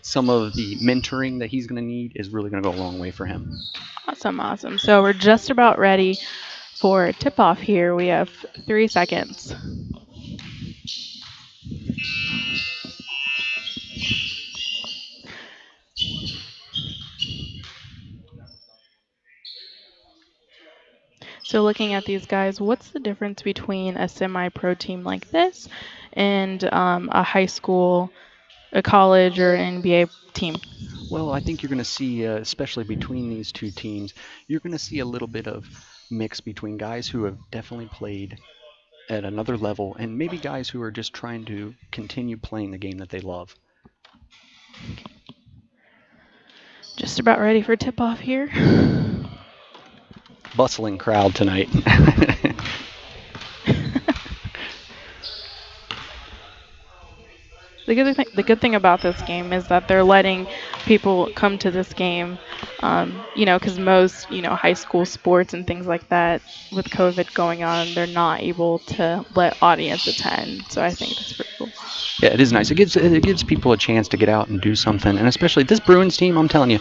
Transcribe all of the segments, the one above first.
some of the mentoring that he's going to need is really going to go a long way for him. Awesome, awesome. So we're just about ready for tip-off here. We have 3 seconds. So looking at these guys, what's the difference between a semi-pro team like this and a high school, a college, or an NBA team? Well, I think you're going to see, especially between these two teams, you're going to see a little bit of mix between guys who have definitely played at another level and maybe guys who are just trying to continue playing the game that they love. Just about ready for tip-off here. Bustling crowd tonight. The good thing about this game is that they're letting people come to this game, because most, high school sports and things like that, with COVID going on, they're not able to let audience attend. So I think that's pretty cool. Yeah, it is nice. It gives people a chance to get out and do something, and especially this Bruins team. I'm telling you,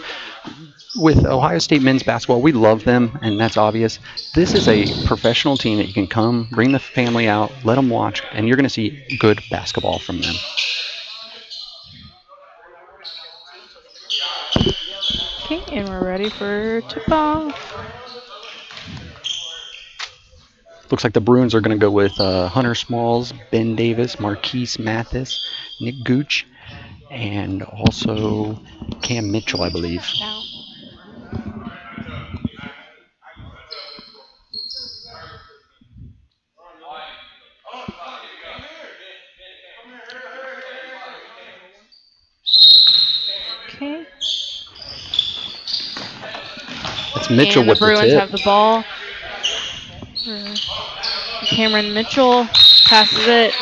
with Ohio State men's basketball, we love them, and that's obvious. This is a professional team that you can come, bring the family out, let them watch, and you're going to see good basketball from them. Okay, and we're ready for tip-off. Looks like the Bruins are going to go with Hunter Smalls, Ben Davis, Marquise Mathis, Nick Gooch, and also Cam Mitchell, I believe. Now. Okay. That's Mitchell and with the Bruins tip. have the ball. Cameron Mitchell passes it.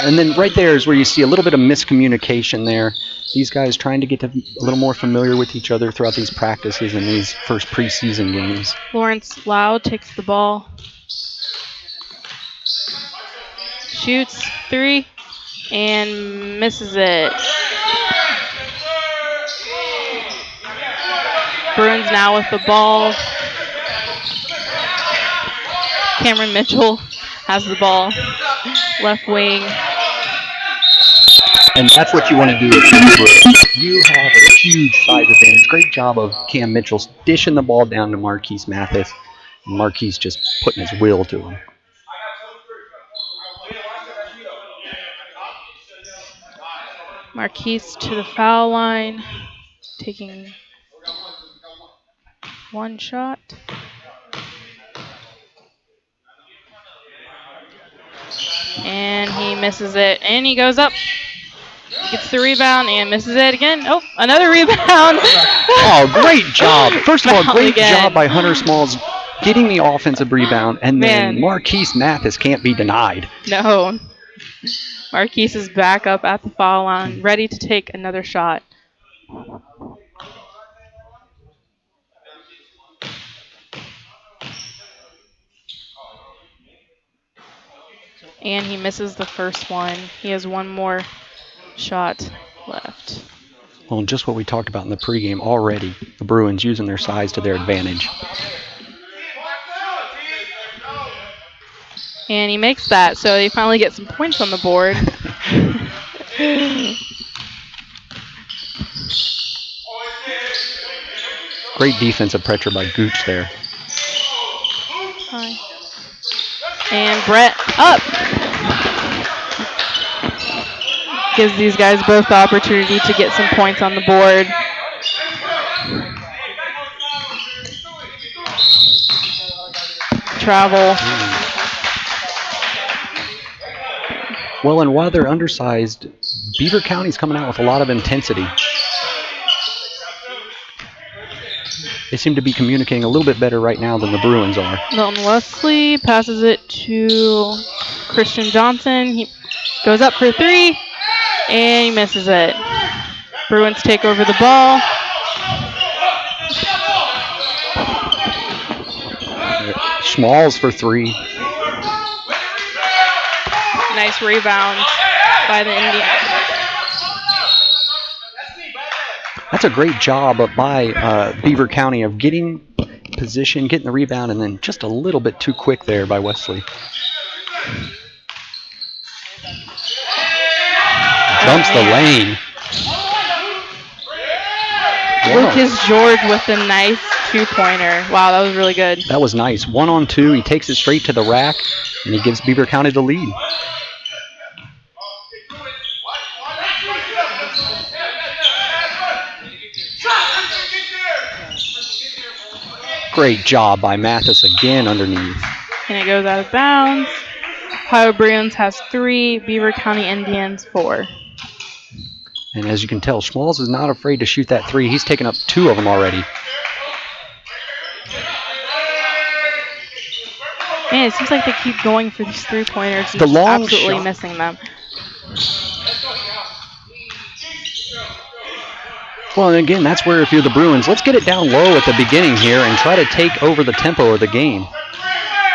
And then right there is where you see a little bit of miscommunication there. These guys trying to get a little more familiar with each other throughout these practices and these first preseason games. Lawrence Loud takes the ball. Shoots 3 and misses it. Bruins now with the ball. Cameron Mitchell has the ball. Left wing. And that's what you want to do with Beaver. You have a huge size advantage. Great job of Cam Mitchell dishing the ball down to Marquise Mathis. And Marquise just putting his will to him. Marquise to the foul line, taking one shot. And he misses it, and he goes up. He gets the rebound and misses it again. Oh, another rebound. Oh, great job. First of all, great job by Hunter Smalls getting the offensive rebound, and then Marquise Mathis can't be denied. No. Marquise is back up at the foul line, ready to take another shot. And he misses the first one. He has one more shot left. Well, just what we talked about in the pregame already, the Bruins using their size to their advantage. And he makes that, so they finally get some points on the board. Great defensive pressure by Gooch there. And Brett up. Gives these guys both the opportunity to get some points on the board. Travel. Well, and while they're undersized, Beaver County's coming out with a lot of intensity. They seem to be communicating a little bit better right now than the Bruins are. Milton Wesley passes it to Christian Johnson. He goes up for 3, and he misses it. Bruins take over the ball. Smalls for 3. Nice rebound by the Indians. That's a great job by Beaver County of getting position, getting the rebound, and then just a little bit too quick there by Wesley. Dumps the lane. Lucas George with a nice two-pointer. Wow, that was really good. That was nice. 1-on-2. He takes it straight to the rack, and he gives Beaver County the lead. Great job by Mathis again underneath. And it goes out of bounds. Ohio Bruins has 3, Beaver County Indians 4. And as you can tell, Schmalz is not afraid to shoot that 3. He's taken up 2 of them already. Man, it seems like they keep going for these three-pointers and the long absolutely shot. missing them. Well, and again, that's where if you're the Bruins, let's get it down low at the beginning here and try to take over the tempo of the game.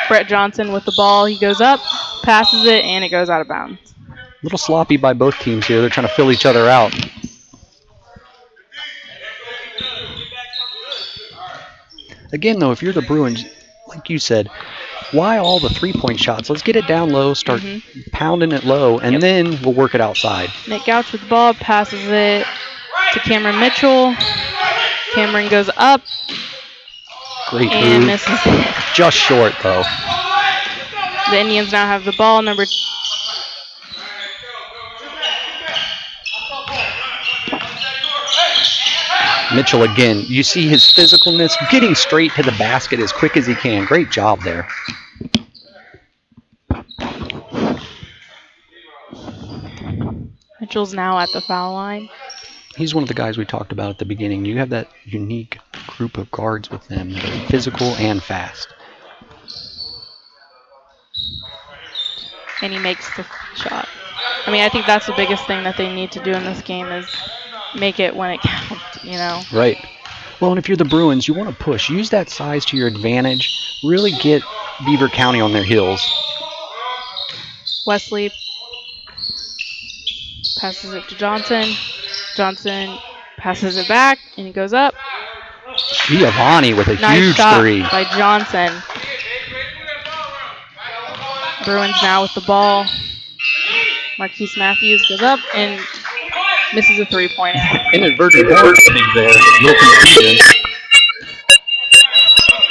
Brett Johnson with the ball. He goes up, passes it, and it goes out of bounds. A little sloppy by both teams here. They're trying to fill each other out. Again, though, if you're the Bruins, like you said, why all the three-point shots? Let's get it down low, start pounding it low, and then we'll work it outside. Nick Gouch with the ball, passes it to Cameron Mitchell. Cameron goes up. Great and move. Misses it. Just short, though. The Indians now have the ball. Mitchell again. You see his physicalness, getting straight to the basket as quick as he can. Great job there. Mitchell's now at the foul line. He's one of the guys we talked about at the beginning. You have that unique group of guards with them that are physical and fast. And he makes the shot. I mean, I think that's the biggest thing that they need to do in this game is make it when it counts, you know. Right. Well, and if you're the Bruins, you want to push. Use that size to your advantage. Really get Beaver County on their heels. Wesley passes it to Johnson. Johnson passes it back, and he goes up. Giovanni with a nice huge shot 3. By Johnson. Bruins now with the ball. Marquise Matthews goes up and misses a three-pointer. Inadvertent there. A little confusion.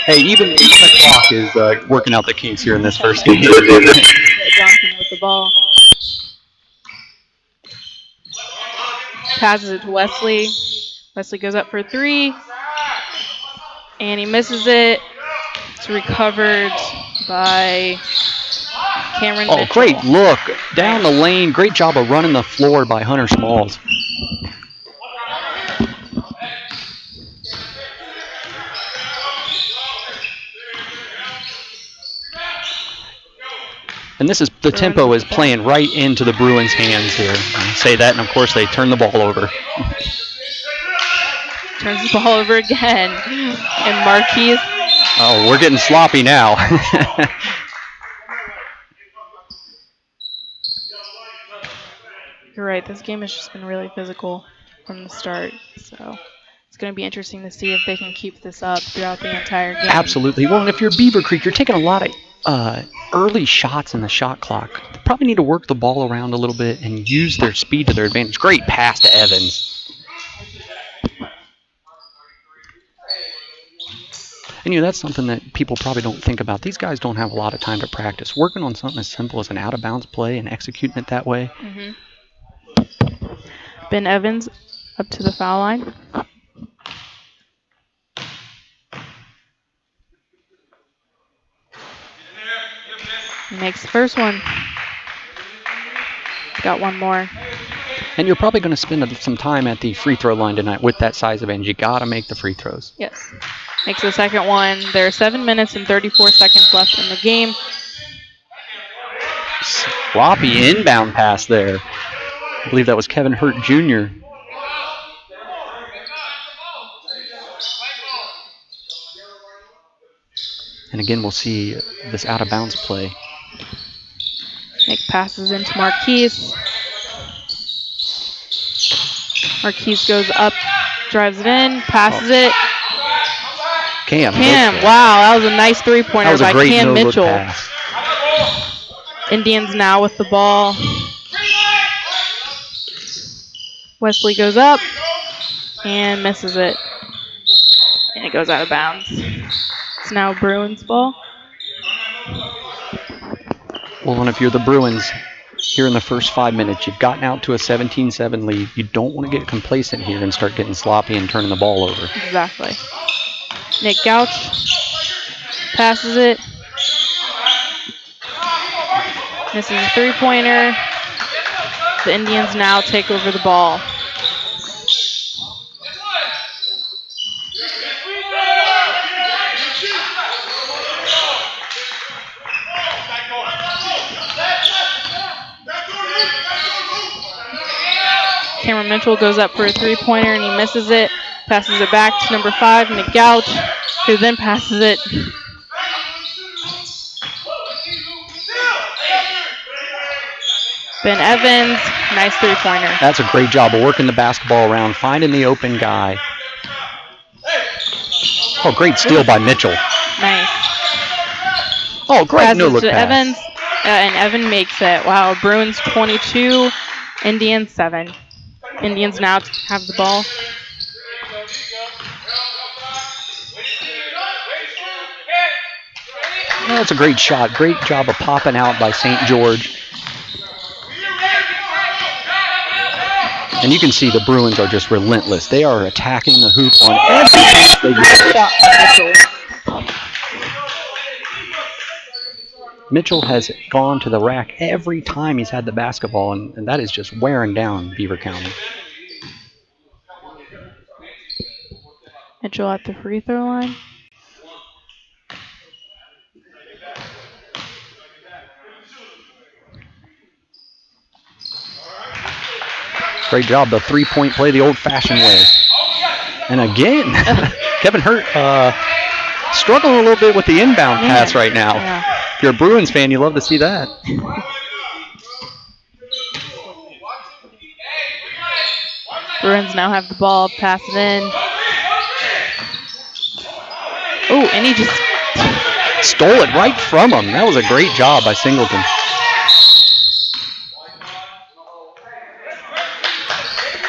Hey, even the clock is working out the kinks here in this first game. Johnson with the ball. Passes it to Wesley. Wesley goes up for 3. And he misses it. It's recovered by Cameron Mitchell. Great look. Down the lane. Great job of running the floor by Hunter Schmalz. And this is the tempo is playing right into the Bruins' hands here. I say that, and of course they turn the ball over. Turns the ball over again. And Marquise. Oh, we're getting sloppy now. You're right. This game has just been really physical from the start. So it's going to be interesting to see if they can keep this up throughout the entire game. Absolutely. Well, and if you're Beaver Creek, you're taking a lot of early shots in the shot clock. They probably need to work the ball around a little bit and use their speed to their advantage. Great pass to Evans. And, that's something that people probably don't think about. These guys don't have a lot of time to practice. Working on something as simple as an out-of-bounds play and executing it that way. Ben Evans up to the foul line. He makes the first one. Got one more. And you're probably going to spend some time at the free throw line tonight with that size advantage. You got to make the free throws. Yes. Makes the second one. There are 7 minutes and 34 seconds left in the game. Sloppy inbound pass there. I believe that was Kevin Hurt Jr. And again, we'll see this out-of-bounds play. Nick passes into Marquise. Marquise goes up drives it in, passes it. Cam, wow, that was a nice three-pointer by great Cam no-look Mitchell. pass. Indians now with the ball. Wesley goes up and misses it. And it goes out of bounds. It's now Bruins ball. Well, and if you're the Bruins here in the first 5 minutes, you've gotten out to a 17-7 lead. You don't want to get complacent here and start getting sloppy and turning the ball over. Exactly. Nick Gouch passes it. Misses a three-pointer. The Indians now take over the ball. Cameron Mitchell goes up for a three-pointer and he misses it. Passes it back to number 5, Nick Gouch, who then passes it. Ben Evans, nice three-pointer. That's a great job of working the basketball around, finding the open guy. Oh, great steal by Mitchell. Nice. Oh, great Passes no-look to pass. Evans, and Evan makes it. Wow, Bruins 22, Indians 7. Indians now have the ball. Oh, that's a great shot. Great job of popping out by St. George. And you can see the Bruins are just relentless. They are attacking the hoop on every chance they get. Mitchell has gone to the rack every time he's had the basketball, and that is just wearing down Beaver County. Mitchell at the free throw line. Great job, the three-point play the old-fashioned way. And again, Kevin Hurt struggling a little bit with the inbound pass right now. Yeah. If you're a Bruins fan, you love to see that. Bruins now have the ball, pass it in. Oh, and he just stole it right from him. That was a great job by Singleton.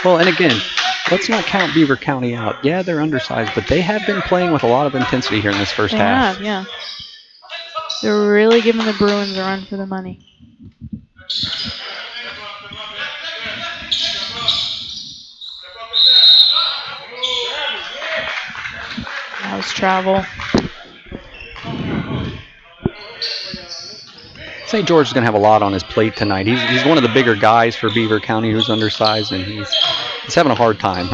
Well, and again, let's not count Beaver County out. Yeah, they're undersized, but they have been playing with a lot of intensity here in this first half. Yeah. They're really giving the Bruins a run for the money. That was travel. St. George is going to have a lot on his plate tonight. He's one of the bigger guys for Beaver County who's undersized, and he's having a hard time.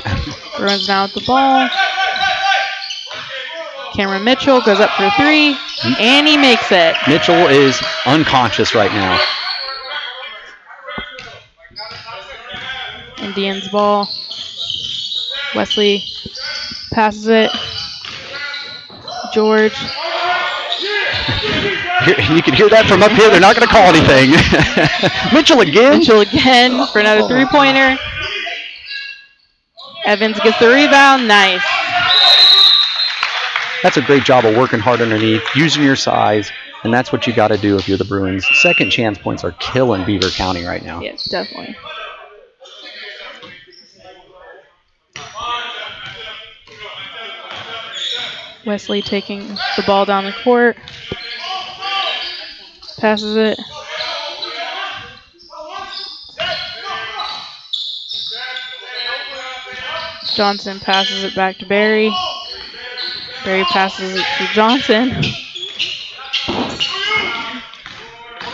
Bruins now with the ball. Cameron Mitchell goes up for three, and he makes it. Mitchell is unconscious right now. Indians ball. Wesley passes it. George. You can hear that from up here. They're not going to call anything. Mitchell again for another three-pointer. Evans gets the rebound. Nice. That's a great job of working hard underneath, using your size, and that's what you got to do if you're the Bruins. Second chance points are killing Beaver County right now. Yes, definitely. Wesley taking the ball down the court. Passes it. Johnson passes it back to Barry. Barry passes it to Johnson.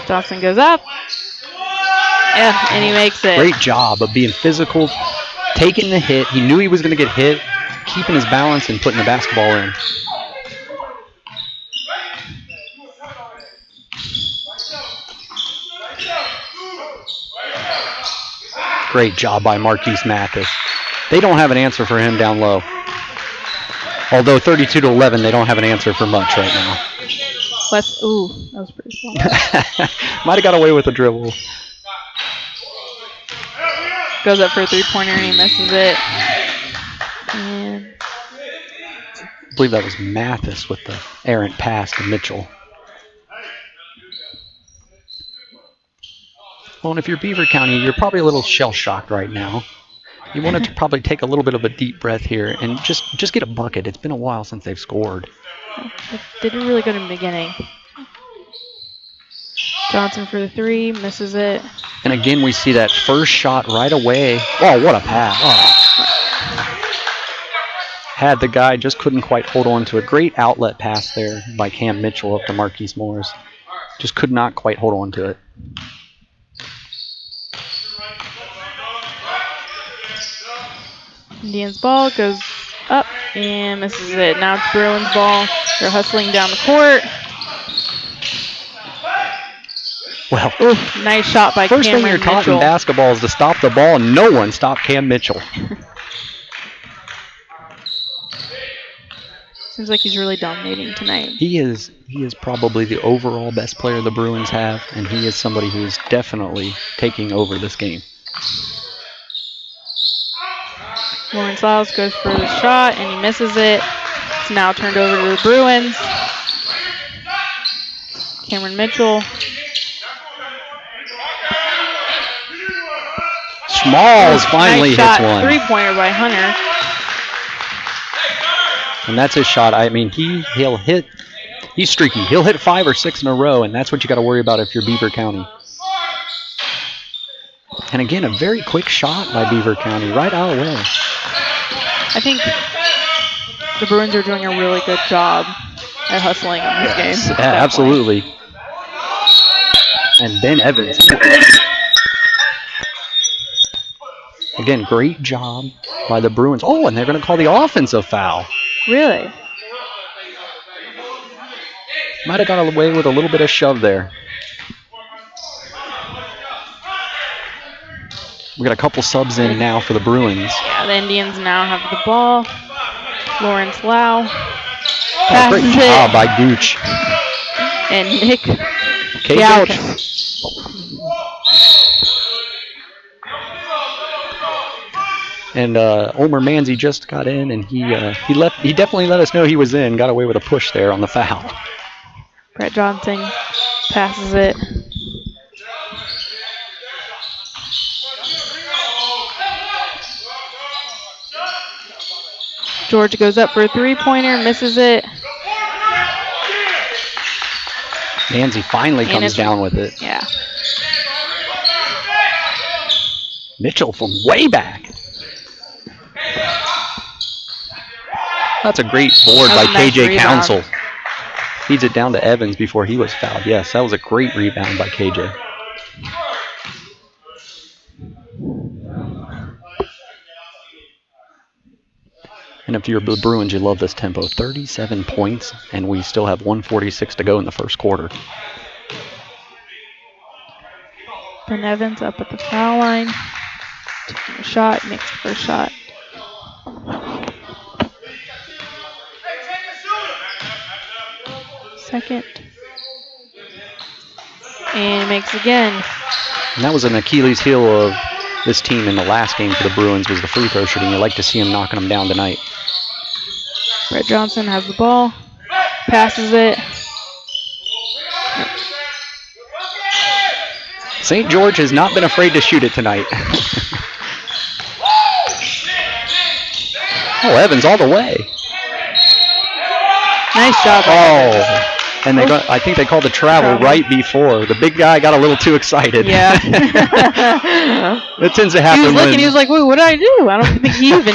Johnson goes up. Yeah, and he makes it. Great job of being physical, taking the hit. He knew he was going to get hit, keeping his balance and putting the basketball in. Great job by Marquise Mathis. They don't have an answer for him down low. Although 32-11, they don't have an answer for much right now. Ooh, that was pretty small. Might have got away with a dribble. Goes up for a three-pointer and he misses it. And I believe that was Mathis with the errant pass to Mitchell. Well, and if you're Beaver County, you're probably a little shell-shocked right now. You want to probably take a little bit of a deep breath here and just get a bucket. It's been a while since they've scored. it didn't really good in the beginning. Johnson for the 3, misses it. And again, we see that first shot right away. Oh, what a pass. Oh. Had the guy, just couldn't quite hold on to a great outlet pass there by Cam Mitchell up to Marquise Morris. Just could not quite hold on to it. Indians ball goes up and misses it. Now it's Bruins ball. They're hustling down the court. Well, oof, nice shot by first Cameron thing you're taught Mitchell. in basketball is to stop the ball, and no one stopped Cam Mitchell. Seems like he's really dominating tonight. He is probably the overall best player the Bruins have, and he is somebody who is definitely taking over this game. Lawrence Lyles goes for the shot, and he misses it. It's now turned over to the Bruins. Cameron Mitchell. Smalls finally hits shot, one. Three-pointer by Hunter. And that's his shot. I mean, he's streaky. He'll hit 5 or 6 in a row, and that's what you got to worry about if you're Beaver County. And again, a very quick shot by Beaver County, right out of the way. I think the Bruins are doing a really good job at hustling in this game. Yeah, absolutely. And Ben Evans. Again, great job by the Bruins. Oh, and they're going to call the offensive foul. Really? Might have got away with a little bit of shove there. We got a couple subs in now for the Bruins. Yeah, the Indians now have the ball. Lawrence Lau. Oh, great job by Gooch. And Nick Couch. And Omer Manzi just got in, and he definitely let us know he was in. Got away with a push there on the foul. Brett Johnson passes it. George goes up for a three-pointer, misses it. Manzi finally comes down with it. Yeah. Mitchell from way back. That's a great board by KJ Council. Feeds it down to Evans before he was fouled. Yes, that was a great rebound by KJ. And if you're the Bruins, you love this tempo. 37 points, and we still have 1:46 to go in the first quarter. Ben Evans up at the foul line. Taking a shot, makes the first shot. Second. And makes again. And that was an Achilles heel of this team in the last game for the Bruins, was the free throw shooting. You like to see him knocking them down tonight. Brett Johnson has the ball, passes it. St. George has not been afraid to shoot it tonight. Oh, Evans all the way. Nice job. Oh, and I think they called the travel right before. The big guy got a little too excited. Yeah. That tends to happen. He was looking. He was like, "Wait, what did I do?" I don't think he even.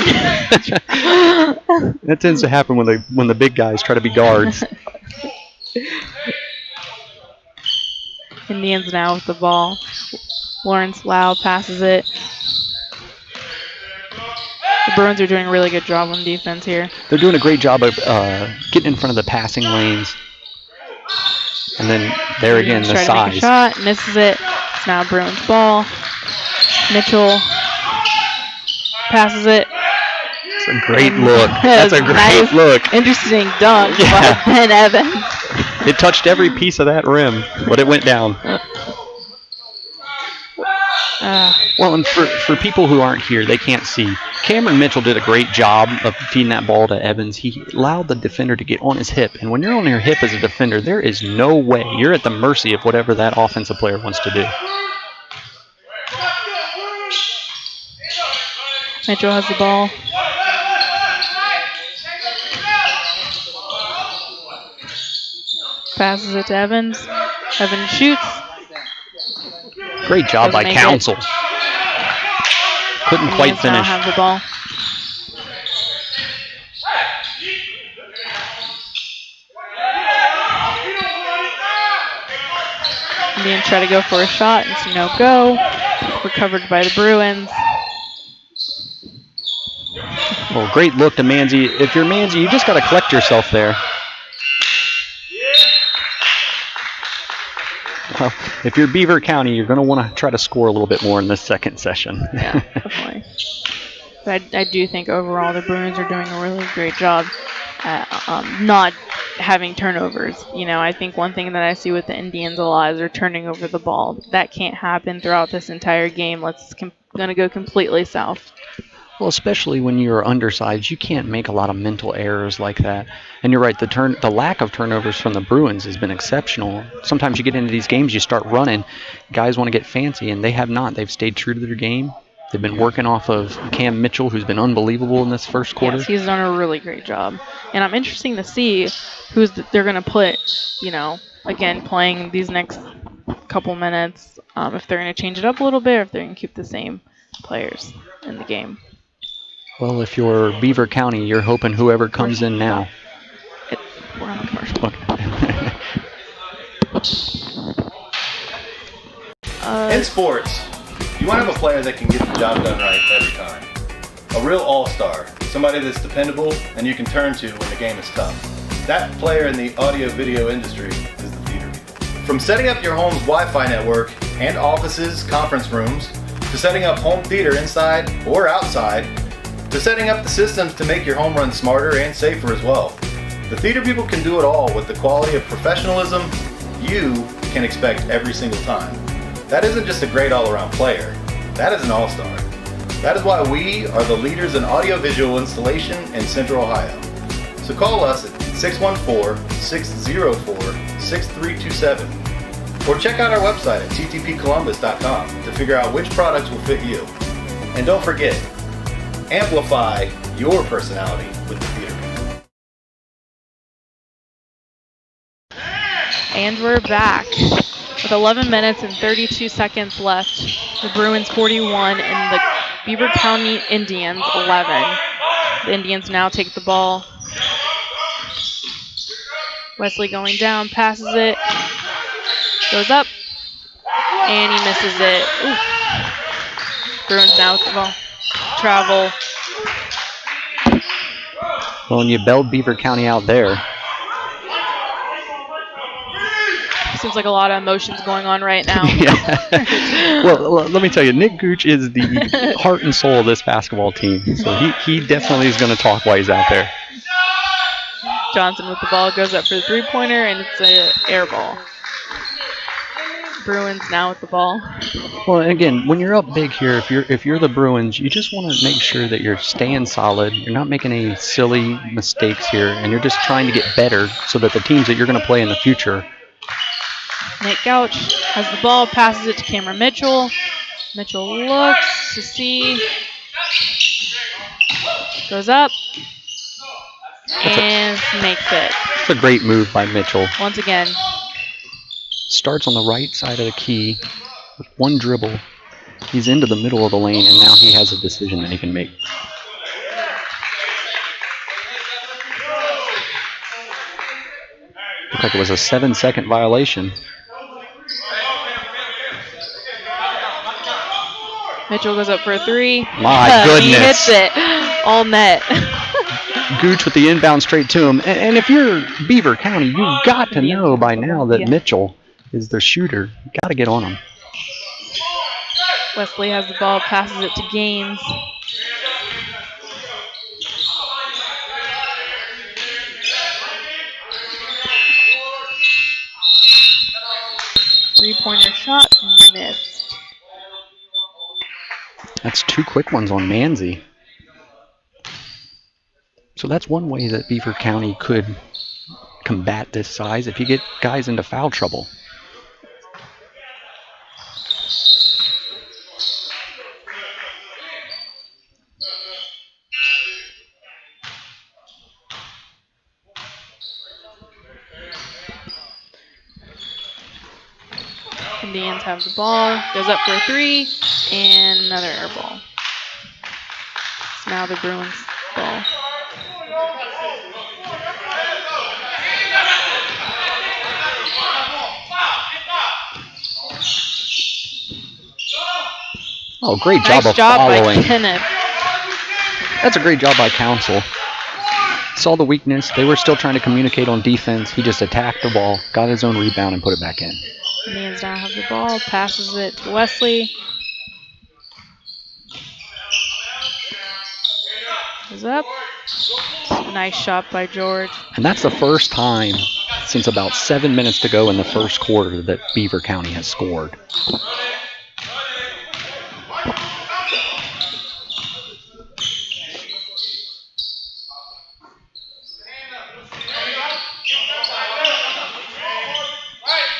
That tends to happen when the big guys try to be guards. Indians now with the ball. Lawrence Lau passes it. The Bruins are doing a really good job on defense here. They're doing a great job of getting in front of the passing lanes. And then there again, the size. Make a shot, misses it. It's now Bruins ball. Mitchell passes it. It's a great look. That's a great look. Interesting dunk by Ben Evans. It touched every piece of that rim, but it went down. Well, and for people who aren't here, they can't see. Cameron Mitchell did a great job of feeding that ball to Evans. He allowed the defender to get on his hip. And when you're on your hip as a defender, there is no way. You're at the mercy of whatever that offensive player wants to do. Mitchell has the ball. Passes it to Evans. Evans shoots. Great job by Council. Couldn't quite finish. Now have the ball. Indians try to go for a shot and see no go. Recovered by the Bruins. Well, great look to Manzi. If you're Manzi, you just got to collect yourself there. Well, if you're Beaver County, you're going to want to try to score a little bit more in this second session. Yeah, definitely. But I do think overall the Bruins are doing a really great job at not having turnovers. You know, I think one thing that I see with the Indians a lot is they're turning over the ball. That can't happen throughout this entire game. Going to go completely south. Well, especially when you're undersized, you can't make a lot of mental errors like that. And you're right, the lack of turnovers from the Bruins has been exceptional. Sometimes you get into these games, you start running, guys want to get fancy, and they have not. They've stayed true to their game. They've been working off of Cam Mitchell, who's been unbelievable in this first quarter. Yes, he's done a really great job. And I'm interested to see they're going to put, you know, again, playing these next couple minutes, if they're going to change it up a little bit or if they're going to keep the same players in the game. Well, if you're Beaver County, you're hoping whoever comes in now. We're on a commercial. Okay. In sports, you want to have a player that can get the job done right every time. A real all-star, somebody that's dependable and you can turn to when the game is tough. That player in the audio-video industry is the theater people. From setting up your home's Wi-Fi network and offices, conference rooms, to setting up home theater inside or outside, to setting up the systems to make your home run smarter and safer as well. The theater people can do it all with the quality of professionalism you can expect every single time. That isn't just a great all-around player, that is an all-star. That is why we are the leaders in audiovisual installation in Central Ohio. So call us at 614-604-6327 or check out our website at ttpcolumbus.com to figure out which products will fit you. And don't forget, amplify your personality with the theater. And we're back with 11 minutes and 32 seconds left. The Bruins 41 and the Beaver County Indians 11. The Indians now take the ball. Wesley going down, passes it, goes up, and he misses it. Ooh. Bruins now with the ball. Travel. Well, and you bailed Beaver County out there. Seems like a lot of emotions going on right now. Yeah. Well, let me tell you, Nick Gooch is the heart and soul of this basketball team. So he definitely is going to talk while he's out there. Johnson with the ball goes up for the three-pointer, and it's an air ball. Bruins now with the ball. Well, again, when you're up big here, if you're the Bruins, you just want to make sure that you're staying solid. You're not making any silly mistakes here, and you're just trying to get better so that the teams that you're going to play in the future. Nate Gouch has the ball, passes it to Cameron Mitchell. Mitchell looks to see, goes up, and makes it. It's a great move by Mitchell. Once again. Starts on the right side of the key with one dribble. He's into the middle of the lane, and now he has a decision that he can make. Looked like it was a 7-second violation. Mitchell goes up for a three. My goodness. He hits it. All net. Gooch with the inbound straight to him. And if you're Beaver County, you've got to know by now that Mitchell is their shooter. You got to get on him. Wesley has the ball, passes it to Gaines. Three-pointer shot, missed. That's two quick ones on Manzi. So that's one way that Beaver County could combat this size if you get guys into foul trouble. Indians have the ball, goes up for a 3, and another air ball. It's now the Bruins' ball. Oh, great job Nice of job following. by Kenneth. That's a great job by Council. Saw the weakness. They were still trying to communicate on defense. He just attacked the ball, got his own rebound, and put it back in. Indians now have the ball, passes it to Wesley. Goes up. Nice shot by George. And that's the first time since about 7 minutes to go in the first quarter that Beaver County has scored.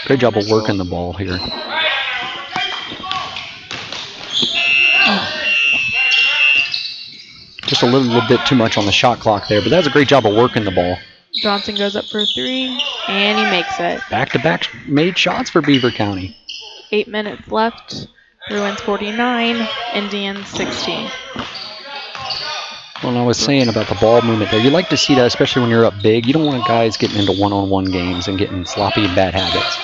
Great job of working the ball here. Just a little bit too much on the shot clock there, but that's a great job of working the ball. Johnson goes up for a 3, and he makes it. Back-to-back made shots for Beaver County. 8 minutes left. Bruins 49, Indians 16. Well, I was saying about the ball movement there, you like to see that, especially when you're up big. You don't want guys getting into one-on-one games and getting sloppy and bad habits.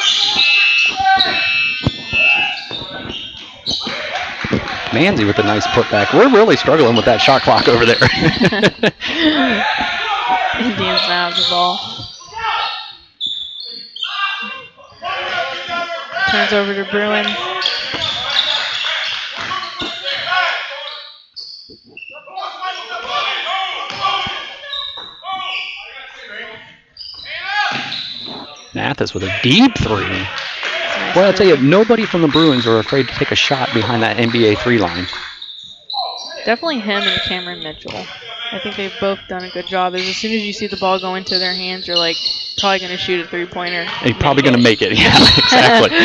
Manzi with a nice putback. We're really struggling with that shot clock over there. Indians now have the ball. Turns over to Bruins. Mathis with a deep 3. Well, I'll tell you, nobody from the Bruins are afraid to take a shot behind that NBA 3 line. Definitely him and Cameron Mitchell. I think they've both done a good job. As soon as you see the ball go into their hands, you're like, probably going to shoot a 3-pointer. They're probably going to make it. Yeah, exactly.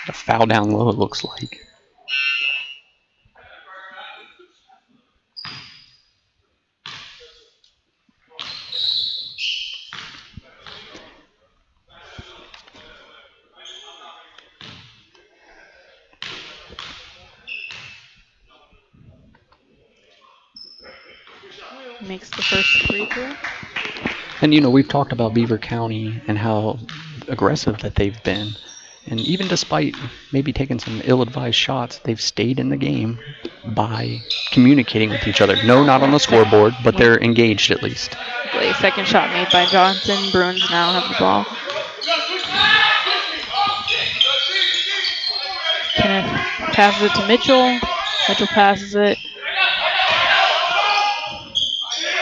A foul down low, it looks like. Makes the first free throw. And, you know, we've talked about Beaver County and how aggressive that they've been. And even despite maybe taking some ill-advised shots, they've stayed in the game by communicating with each other. No, not on the scoreboard, but they're engaged at least. Second shot made by Johnson. Bruins now have the ball. Kenneth passes it to Mitchell. Mitchell passes it.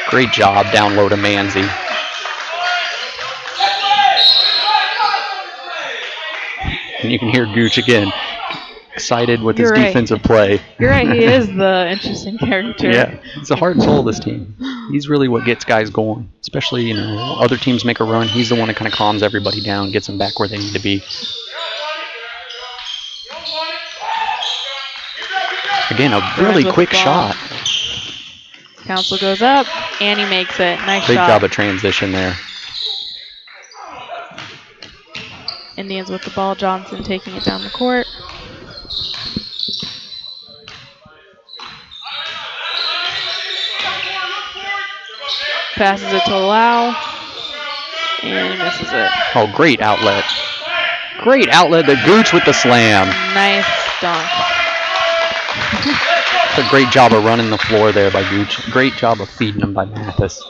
Great job down low to Manzi. And you can hear Gooch again, excited with his defensive play. You're right, he is the interesting character. Yeah, he's the heart and soul of this team. He's really what gets guys going, especially, you know, other teams make a run. He's the one that kind of calms everybody down, gets them back where they need to be. Again, a really quick shot. Council goes up, and he makes it. Nice Great shot. job of transition there. Indians with the ball. Johnson taking it down the court. Passes it to Lau, and he misses it. Oh, great outlet. Great outlet to Gooch with the slam. Nice dunk. A great job of running the floor there by Gooch. Great job of feeding him by Mathis.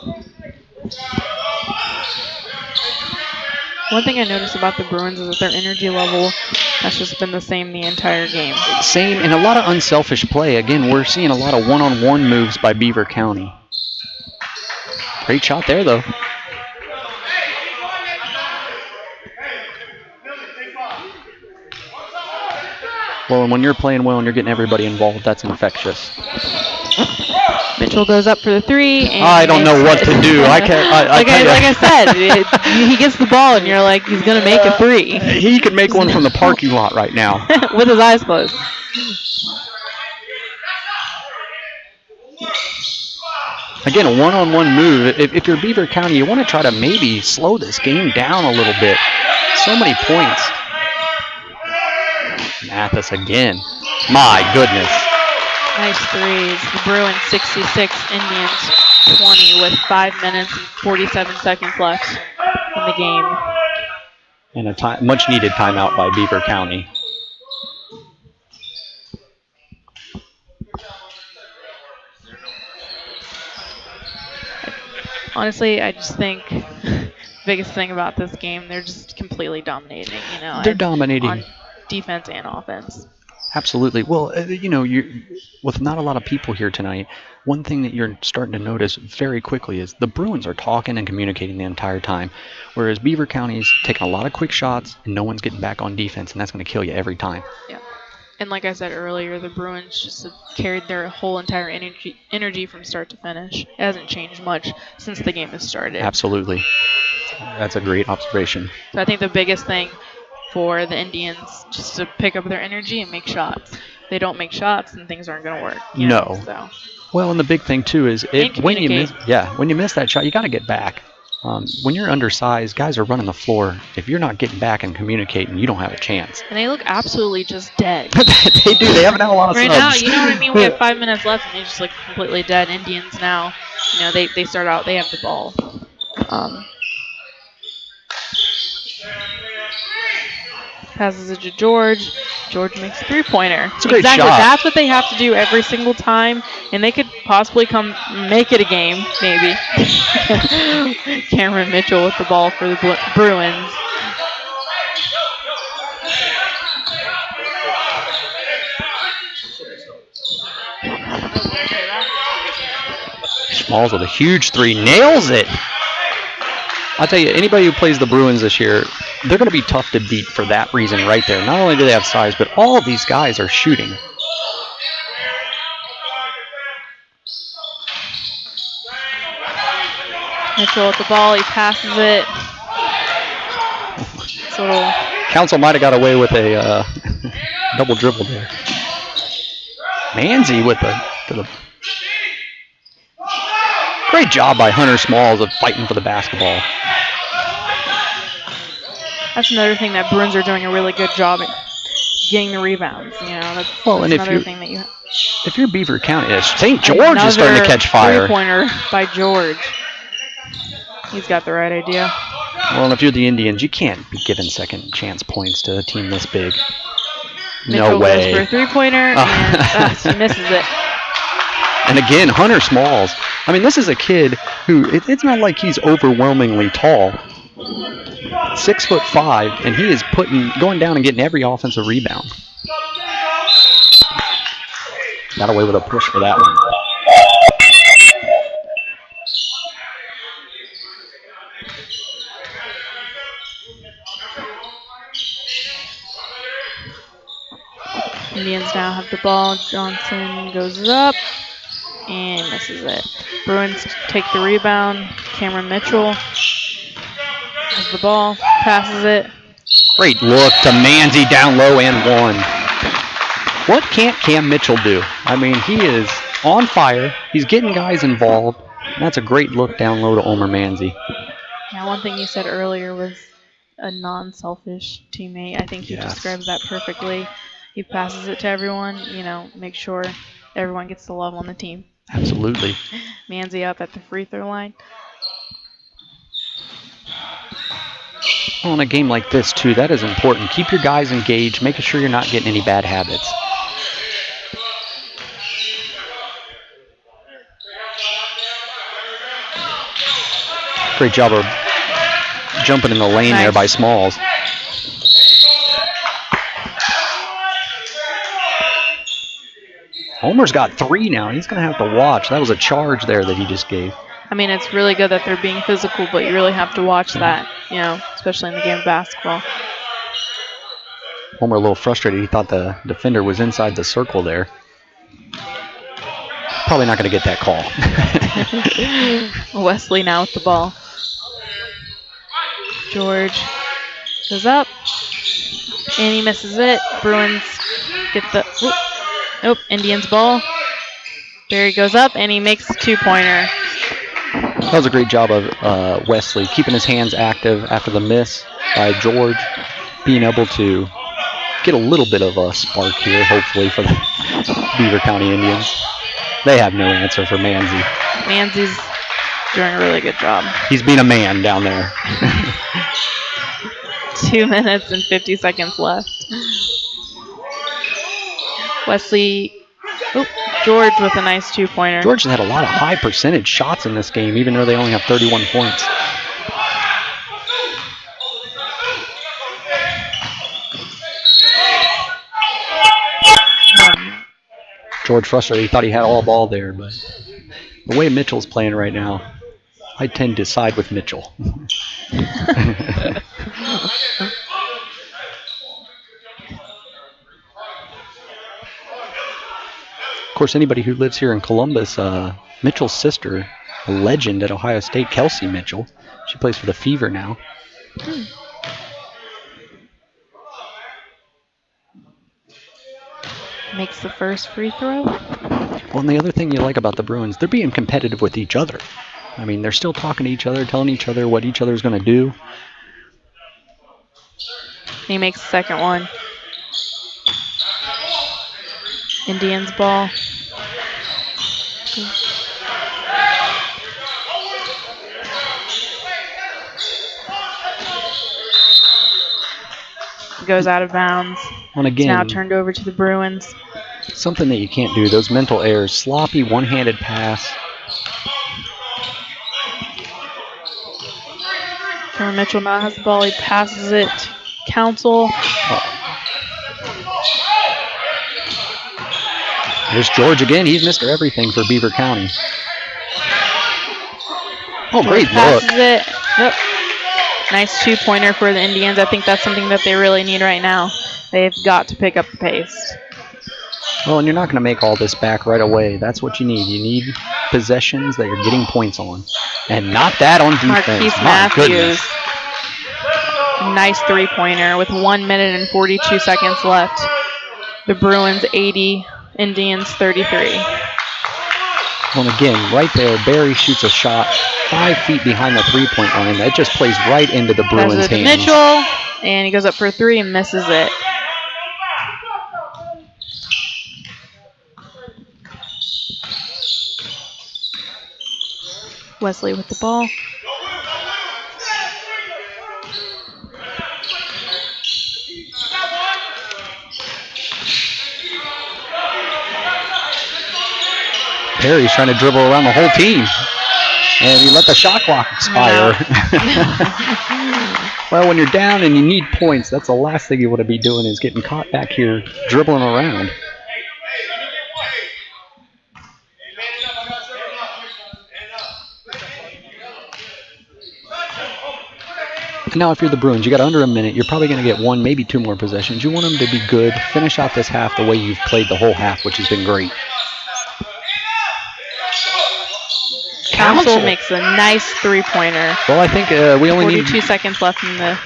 One thing I noticed about the Bruins is that their energy level has just been the same the entire game. Same, and a lot of unselfish play. Again, we're seeing a lot of one-on-one moves by Beaver County. Great shot there, though. Well, and when you're playing well and you're getting everybody involved, that's infectious. Mitchell goes up for the three. And I don't know what to do. I can't. Like I said, he gets the ball, and you're like, he's gonna make a three. He could make one from the parking lot right now with his eyes closed. Again, a one-on-one move. If you're Beaver County, you want to try to maybe slow this game down a little bit. So many points. Mathis again. My goodness. Nice threes. The Bruins 66, Indians 20 with 5 minutes and 47 seconds left in the game. And a much-needed timeout by Beaver County. Honestly, I just think the biggest thing about this game, they're just completely dominating. They're dominating on defense and offense. Absolutely. Well, with not a lot of people here tonight, one thing that you're starting to notice very quickly is the Bruins are talking and communicating the entire time, whereas Beaver County's taking a lot of quick shots and no one's getting back on defense, and that's going to kill you every time. Yeah. And like I said earlier, the Bruins just have carried their whole entire energy from start to finish. It hasn't changed much since the game has started. Absolutely. That's a great observation. So I think the biggest thing for the Indians just to pick up their energy and make shots. If they don't make shots, then things aren't going to work. So. Well, and the big thing too is when you miss that shot, you got to get back. When you're undersized, guys are running the floor. If you're not getting back and communicating, you don't have a chance. And they look absolutely just dead. They do. They haven't had a lot of right subs. Now, you know what I mean? We have 5 minutes left, and they just look completely dead. Indians now, they start out, they have the ball. Passes it to George. George makes a three-pointer. It's a great exactly. shot. That's what they have to do every single time, and they could possibly make it a game, maybe. Cameron Mitchell with the ball for the Bruins. Smalls with a huge three. Nails it. I'll tell you, anybody who plays the Bruins this year, they're going to be tough to beat for that reason right there. Not only do they have size, but all of these guys are shooting. Mitchell with the ball, he passes it. Council might have got away with a double dribble there. Manzi with the great job by Hunter Smalls of fighting for the basketball. That's another thing that Bruins are doing a really good job at getting the rebounds. That's another thing that you. If you're Beaver County, St. George is starting to catch fire. Three-pointer by George. He's got the right idea. Well, and if you're the Indians, you can't be giving second chance points to a team this big. Mitchell no way. Goes for a three-pointer, and he misses it. And again, Hunter Smalls. I mean, this is a kid who, it's not like he's overwhelmingly tall. 6'5", and he is going down and getting every offensive rebound. Got away with a push for that one. Indians now have the ball. Johnson goes up and misses it. Bruins take the rebound. Cameron Mitchell has the ball, passes it. Great look to Manzi down low and one. What can't Cam Mitchell do? I mean, he is on fire. He's getting guys involved. That's a great look down low to Omer Manzi. Yeah, one thing you said earlier was a non-selfish teammate. I think he describes that perfectly. He passes it to everyone, make sure everyone gets the love on the team. Absolutely. Manzi up at the free throw line. Well, in a game like this, too, that is important. Keep your guys engaged, making sure you're not getting any bad habits. Great job of jumping in the lane there by Smalls. Homer's got 3 now. He's going to have to watch. That was a charge there that he just gave. I mean, it's really good that they're being physical, but you really have to watch that, especially in the game of basketball. Homer a little frustrated. He thought the defender was inside the circle there. Probably not going to get that call. Wesley now with the ball. George goes up, and he misses it. Bruins get the... Nope, Indians ball. Barry goes up, and he makes a two-pointer. That was a great job of Wesley, keeping his hands active after the miss by George, being able to get a little bit of a spark here, hopefully, for the Beaver County Indians. They have no answer for Manzi. Manzi's doing a really good job. He's being a man down there. 2 minutes and 50 seconds left. Wesley... George with a nice two-pointer. George has had a lot of high percentage shots in this game, even though they only have 31 points. George frustrated. He thought he had all ball there, but the way Mitchell's playing right now, I tend to side with Mitchell. Of course, anybody who lives here in Columbus, Mitchell's sister, a legend at Ohio State, Kelsey Mitchell, she plays for the Fever now. Makes the first free throw. Well, and the other thing you like about the Bruins, they're being competitive with each other. I mean, they're still talking to each other, telling each other what each other's going to do. He makes the second one. Indians ball. Goes out of bounds. And again, it's now turned over to the Bruins. Something that you can't do, those mental errors. Sloppy one-handed pass. Cameron Mitchell now has the ball. He passes it to Council. Here's George again. He's Mr. Everything for Beaver County. Oh, great look. Passes it. Yep. Nice two-pointer for the Indians. I think that's something that they really need right now. They've got to pick up the pace. Well, and you're not going to make all this back right away. That's what you need. You need possessions that you're getting points on. And not that on defense. Marquise My goodness. Matthews. Nice three-pointer with 1 minute and 42 seconds left. The Bruins 80, Indians 33. Well, again, right there, Barry shoots a shot 5 feet behind the three-point line. That just plays right into the Bruins' hands. Mitchell, and he goes up for a three and misses it. Wesley with the ball. Perry's trying to dribble around the whole team. And he let the shot clock expire. Well, when you're down and you need points, that's the last thing you want to be doing is getting caught back here dribbling around. And now if you're the Bruins, you got under a minute. You're probably going to get 1, maybe 2 more possessions. You want them to be good. Finish out this half the way you've played the whole half, which has been great. Council makes a nice three-pointer. Well, I think we only 42 need seconds left in the...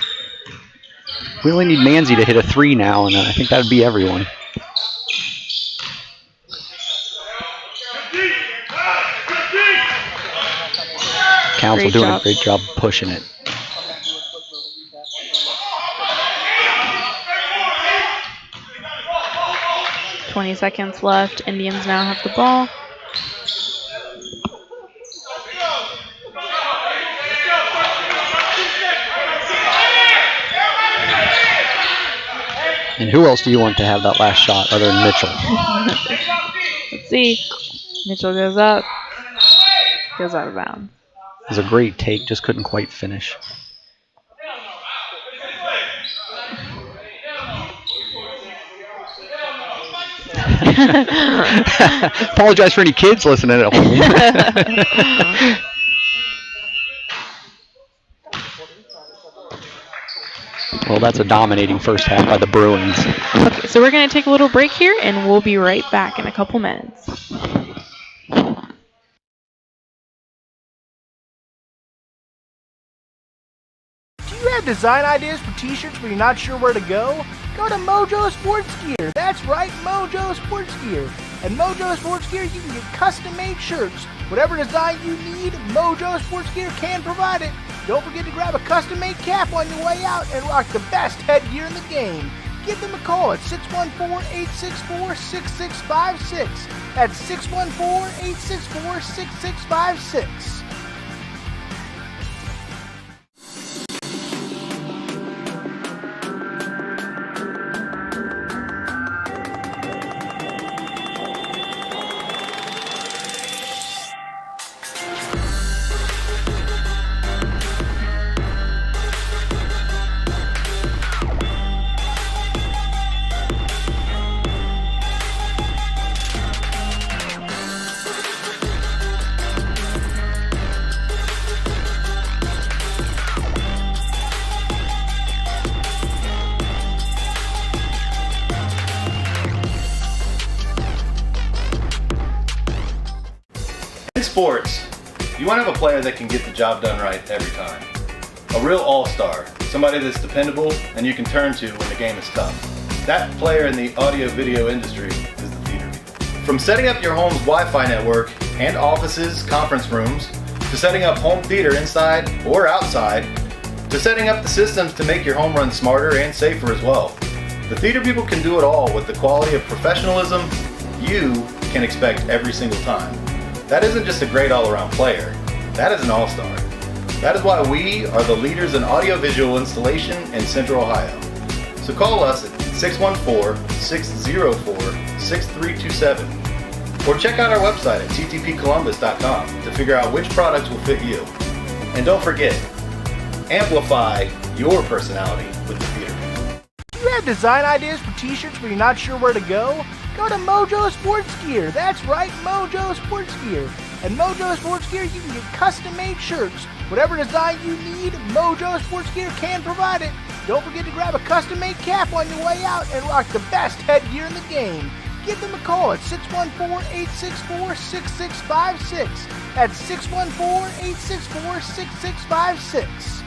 We only need Manzi to hit a 3 now, and I think that would be everyone. Council doing a great job pushing it. .20 seconds left. Indians now have the ball. And who else do you want to have that last shot other than Mitchell? Let's see. Mitchell goes up. Goes out of bounds. It was a great take, just couldn't quite finish. Apologize for any kids listening at home. Well, that's a dominating first half by the Bruins. Okay, so we're going to take a little break here, and we'll be right back in a couple minutes. Do you have design ideas for t-shirts but you're not sure where to go? Go to Mojo Sports Gear. That's right, Mojo Sports Gear. At Mojo Sports Gear, you can get custom-made shirts. Whatever design you need, Mojo Sports Gear can provide it. Don't forget to grab a custom-made cap on your way out and rock the best headgear in the game. Give them a call at 614-864-6656. That's 614-864-6656. In sports, you want to have a player that can get the job done right every time. A real all-star, somebody that's dependable and you can turn to when the game is tough. That player in the audio-video industry is the theater people. From setting up your home's Wi-Fi network and offices, conference rooms, to setting up home theater inside or outside, to setting up the systems to make your home run smarter and safer as well. The theater people can do it all with the quality of professionalism you can expect every single time. That isn't just a great all-around player, that is an all-star. That is why we are the leaders in audiovisual installation in Central Ohio. So call us at 614-604-6327 or check out our website at ttpcolumbus.com to figure out which products will fit you. And don't forget, amplify your personality with the theater. Do you have design ideas for t-shirts but you're not sure where to go? Go to Mojo Sports Gear. That's right, Mojo Sports Gear. At Mojo Sports Gear, you can get custom-made shirts. Whatever design you need, Mojo Sports Gear can provide it. Don't forget to grab a custom-made cap on your way out and rock the best headgear in the game. Give them a call at 614-864-6656. That's 614-864-6656.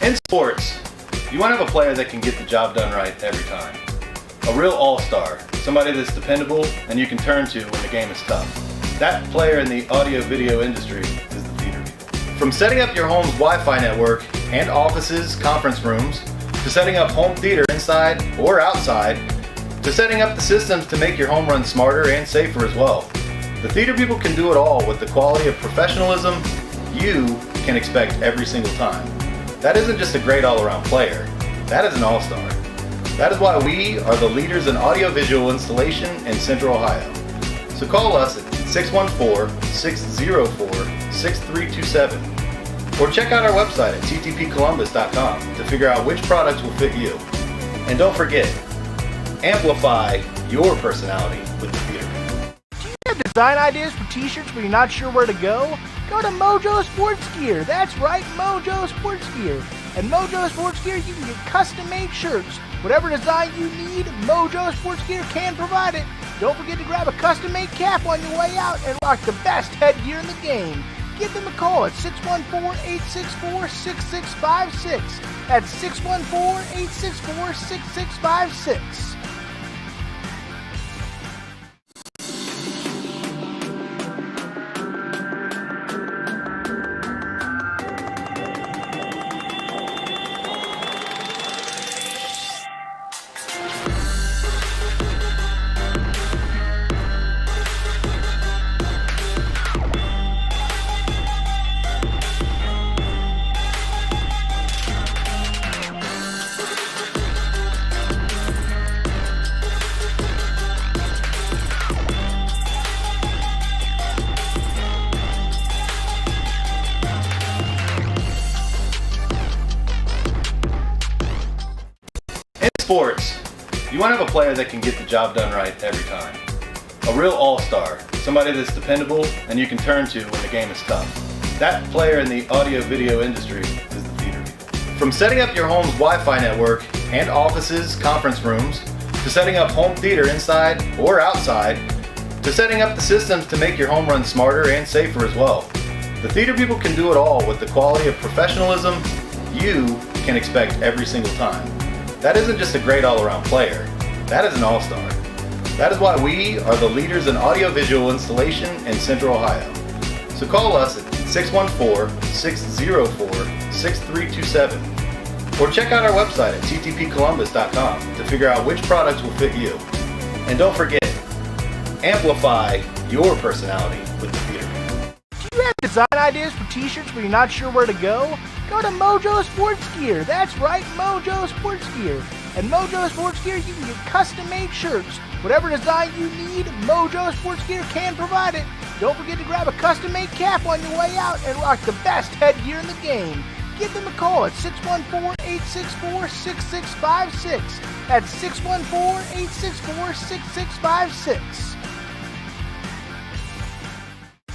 In sports, you want to have a player that can get the job done right every time. A real all-star, somebody that's dependable and you can turn to when the game is tough. That player in the audio-video industry is the theater people. From setting up your home's Wi-Fi network and offices, conference rooms, to setting up home theater inside or outside, to setting up the systems to make your home run smarter and safer as well. The theater people can do it all with the quality of professionalism you can expect every single time. That isn't just a great all-around player, that is an all-star. That is why we are the leaders in audiovisual installation in Central Ohio. So call us at 614-604-6327 or check out our website at ttpcolumbus.com to figure out which products will fit you. And don't forget, amplify your personality with the theater. Do you have design ideas for t-shirts but you're not sure where to go? Go to Mojo Sports Gear. That's right, Mojo Sports Gear. At Mojo Sports Gear, you can get custom-made shirts. Whatever design you need, Mojo Sports Gear can provide it. Don't forget to grab a custom-made cap on your way out and rock the best headgear in the game. Give them a call at 614-864-6656. That's 614-864-6656. sports, you want to have a player that can get the job done right every time. A real all-star, somebody that's dependable and you can turn to when the game is tough. That player in the audio-video industry is the theater people. From setting up your home's Wi-Fi network and offices, conference rooms, to setting up home theater inside or outside, to setting up the systems to make your home run smarter and safer as well. The theater people can do it all with the quality of professionalism you can expect every single time. That isn't just a great all-around player, that is an all-star. That is why we are the leaders in audiovisual installation in Central Ohio. So call us at 614-604-6327 or check out our website at ttpcolumbus.com to figure out which products will fit you. And don't forget, amplify your personality with the theater. Do you have design ideas for t-shirts but you're not sure where to go? Go to Mojo Sports Gear. That's right, Mojo Sports Gear. At Mojo Sports Gear, you can get custom-made shirts. Whatever design you need, Mojo Sports Gear can provide it. Don't forget to grab a custom-made cap on your way out and rock the best headgear in the game. Give them a call at 614-864-6656. That's 614-864-6656.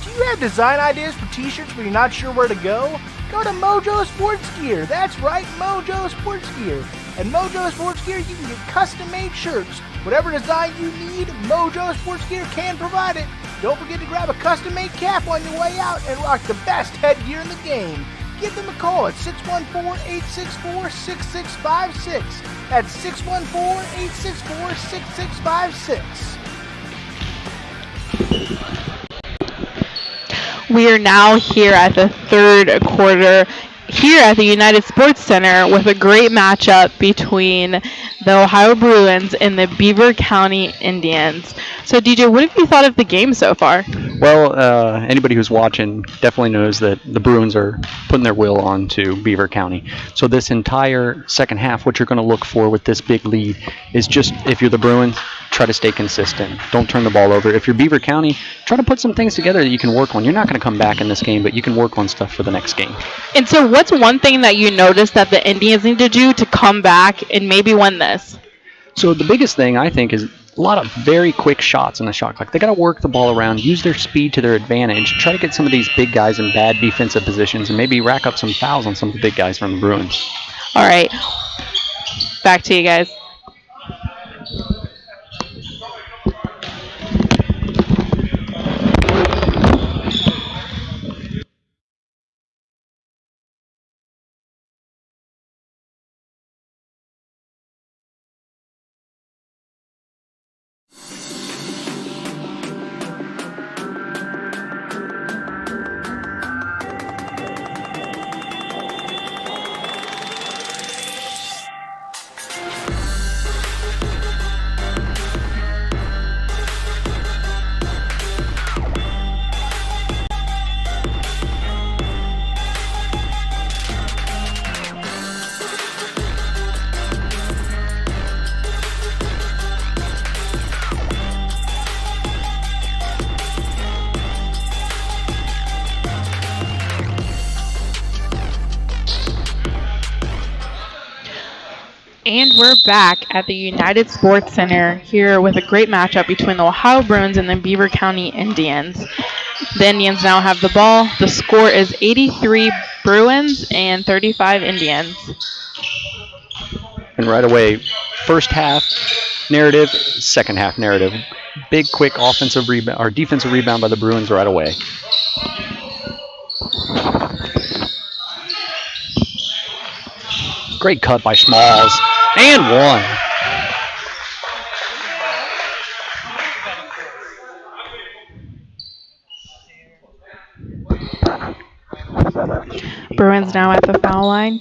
Do you have design ideas for t-shirts but you're not sure where to go? Go to Mojo Sports Gear. That's right, Mojo Sports Gear. At Mojo Sports Gear, you can get custom-made shirts. Whatever design you need, Mojo Sports Gear can provide it. Don't forget to grab a custom-made cap on your way out and rock the best headgear in the game. Give them a call at 614-864-6656. That's 614-864-6656. We are now here at the third quarter here at the United Sports Center with a great matchup between the Ohio Bruins and the Beaver County Indians. So, DJ, what have you thought of the game so far? Well, anybody who's watching definitely knows that the Bruins are putting their will onto Beaver County. So this entire second half, what you're going to look for with this big lead is just, if you're the Bruins, try to stay consistent. Don't turn the ball over. If you're Beaver County, try to put some things together that you can work on. You're not going to come back in this game, but you can work on stuff for the next game. And so what's one thing that you noticed that the Indians need to do to come back and maybe win this? So the biggest thing, I think, is a lot of very quick shots in the shot clock. They got to work the ball around, use their speed to their advantage, try to get some of these big guys in bad defensive positions, and maybe rack up some fouls on some of the big guys from the Bruins. All right. Back to you guys. And we're back at the United Sports Center here with a great matchup between the Ohio Bruins and the Beaver County Indians. The Indians now have the ball. The score is 83 Bruins and 35 Indians. And right away, first half narrative, second half narrative. Big, quick offensive rebound or defensive rebound by the Bruins right away. Great cut by Smalls. And one. Bruins now at the foul line.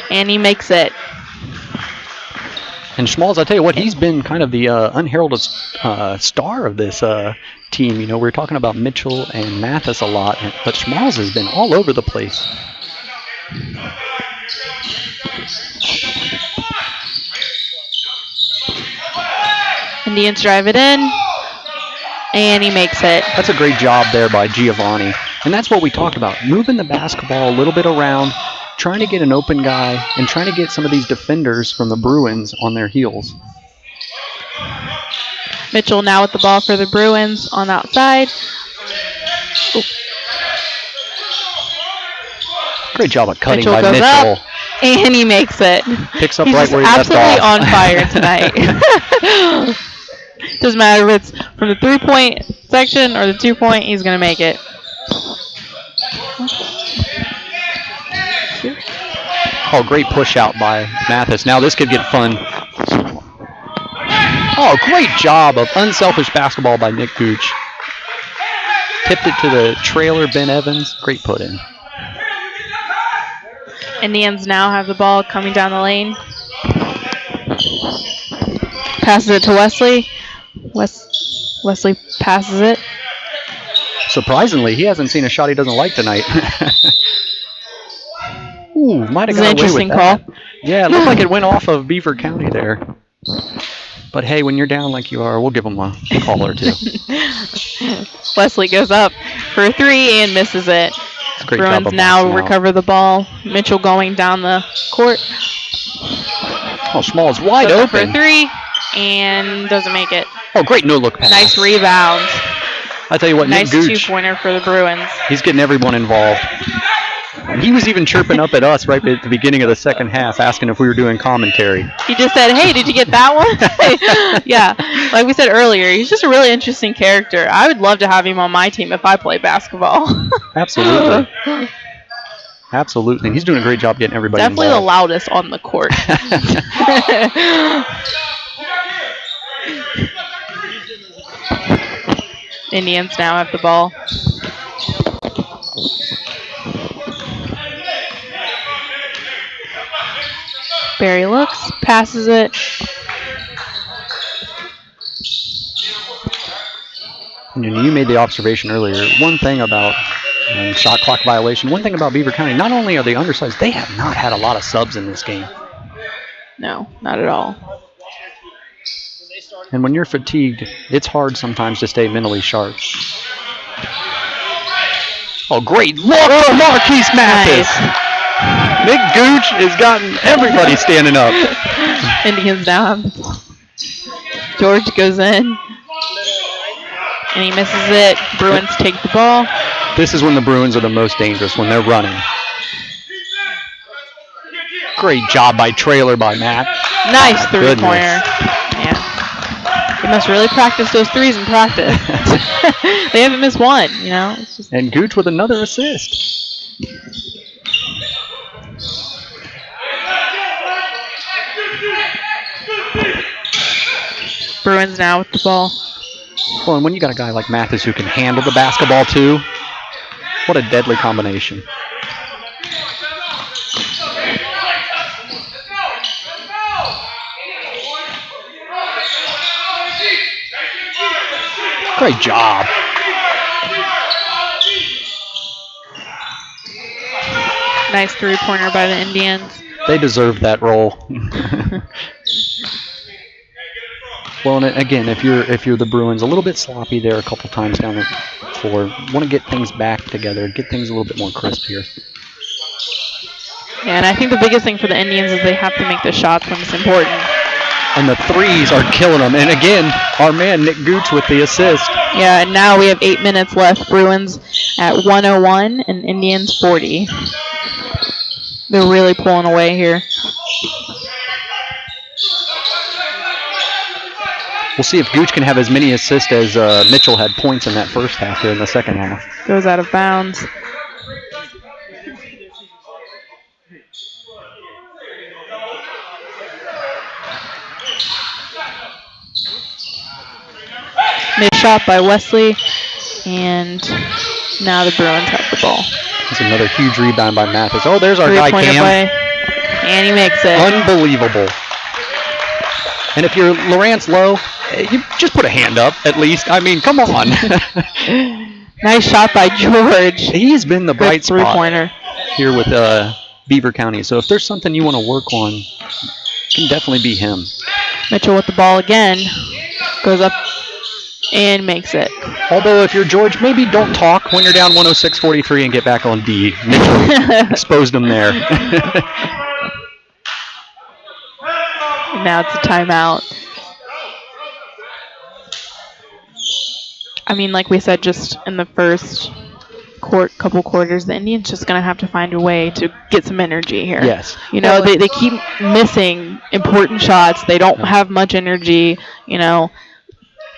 And he makes it. And Schmalz, I tell you what, he's been kind of the unheralded star of this team. You know, we're talking about Mitchell and Mathis a lot, but Schmalz has been all over the place. Indians drive it in. And he makes it. That's a great job there by Giovanni. And that's what we talked about, moving the basketball a little bit around, trying to get an open guy, and trying to get some of these defenders from the Bruins on their heels. Mitchell now with the ball for the Bruins on outside. Ooh. Great job of cutting Mitchell by goes Mitchell. up, and he makes it. Picks up He's right just where he left absolutely off. on fire tonight. Doesn't matter if it's from the 3-point section or the 2-point, he's going to make it. Oh, great push out by Mathis. Now this could get fun. Oh, great job of unselfish basketball by Nick Gooch. Tipped it to the trailer, Ben Evans. Great put in. Indians now have the ball coming down the lane. Passes it to Wesley. Wesley passes it. Surprisingly, he hasn't seen a shot he doesn't like tonight. Ooh, might have This is got an away with interesting that. call. Yeah, it looked like it went off of Beaver County there. But hey, when you're down like you are, we'll give them a call or two. Wesley goes up for a 3 and misses it. It's a great job Bruins of now boxing out. recover the ball. Mitchell going down the court. Oh, Small's wide Goes up for a open. 3 and doesn't make it. Oh, great no-look pass. Nice rebound. I tell you what, Nice Nick Gooch, 2-pointer for the Bruins. he's getting everyone involved. He was even chirping up at us right at the beginning of the second half, asking if we were doing commentary. He just said, "Hey, did you get that one?" Yeah, like we said earlier, he's just a really interesting character. I would love to have him on my team if I play basketball. Absolutely. Absolutely. And he's doing a great job getting everybody Definitely the involved. loudest on the court. Indians now have the ball. Barry looks, passes it. You made the observation earlier. One thing about shot clock violation, one thing about Beaver County, not only are they undersized, they have not had a lot of subs in this game. No, not at all. And when you're fatigued, it's hard sometimes to stay mentally sharp. Oh, great look from Marquise Mathis. Nice. Nick Gooch has gotten everybody standing up. Indians now have. George goes in. And he misses it. Bruins take the ball. This is when the Bruins are the most dangerous, when they're running. Great job by trailer by Matt. Nice Goodness. 3-pointer. Yeah. They must really practice those threes in practice. They haven't missed one, you know. It's just And Gooch with another assist. Bruins now with the ball. Well, and when you got a guy like Mathis who can handle the basketball too, what a deadly combination. Great job. Nice 3-pointer by the Indians. They deserve that role. Well, and again, if you're the Bruins, a little bit sloppy there a couple times down the floor. Want to get things back together, get things a little bit more crisp here. Yeah, and I think the biggest thing for the Indians is they have to make the shots when it's important. And the threes are killing them. And again, our man Nick Gooch with the assist. Yeah, and now we have 8 minutes left. Bruins at 101 and Indians 40. They're really pulling away here. We'll see if Gooch can have as many assists as Mitchell had points in that first half here in the second half. Goes out of bounds. Missed shot by Wesley, and now the Bruins have the ball. There's another huge rebound by Mathis. Oh, there's our guy, 3-pointer Cam. play, and he makes it. Unbelievable. And if you're Lawrence Lowe, you just put a hand up at least. I mean, come on. Nice shot by George. He's been the bright Good spot 3-pointer. here with Beaver County. So if there's something you want to work on, it can definitely be him. Mitchell with the ball again. Goes up And makes it. Although if you're George, maybe don't talk when you're down 106-43 and get back on D. Mitchell exposed them there. Now it's a timeout. I mean, like we said, just in the first couple quarters, the Indians just going to have to find a way to get some energy here. Yes. You know, they keep missing important shots. They don't have much energy, you know.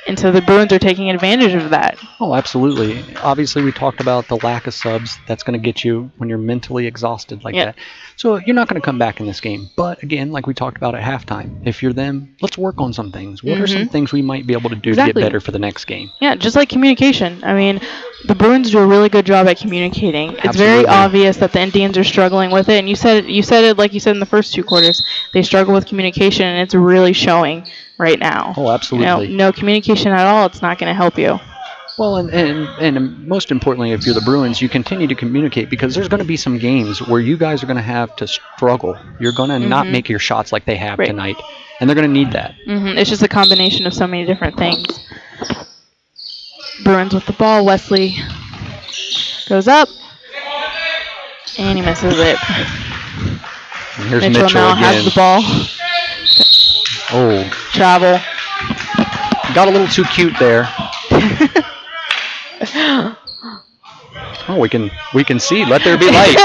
And so the Bruins are taking advantage of that. Oh, absolutely. Obviously, we talked about the lack of subs. That's going to get you when you're mentally exhausted like that. So you're not going to come back in this game. But again, like we talked about at halftime, if you're them, let's work on some things. What are some things we might be able to do to get better for the next game? Yeah, just like communication. I mean, the Bruins do a really good job at communicating. It's Absolutely. very obvious that the Indians are struggling with it. And you said it like you said in the first two quarters. They struggle with communication, and it's really showing right now. Oh, absolutely. No communication at all, it's not going to help you. Well, and most importantly, if you're the Bruins, you continue to communicate because there's going to be some games where you guys are going to have to struggle. You're going to not make your shots like they have tonight, and they're going to need that. It's just a combination of so many different things. Bruins with the ball. Wesley goes up, and he misses it. And here's Mitchell now again. has the ball. Oh. Travel. Got a little too cute there. Oh, we can see. Let there be light.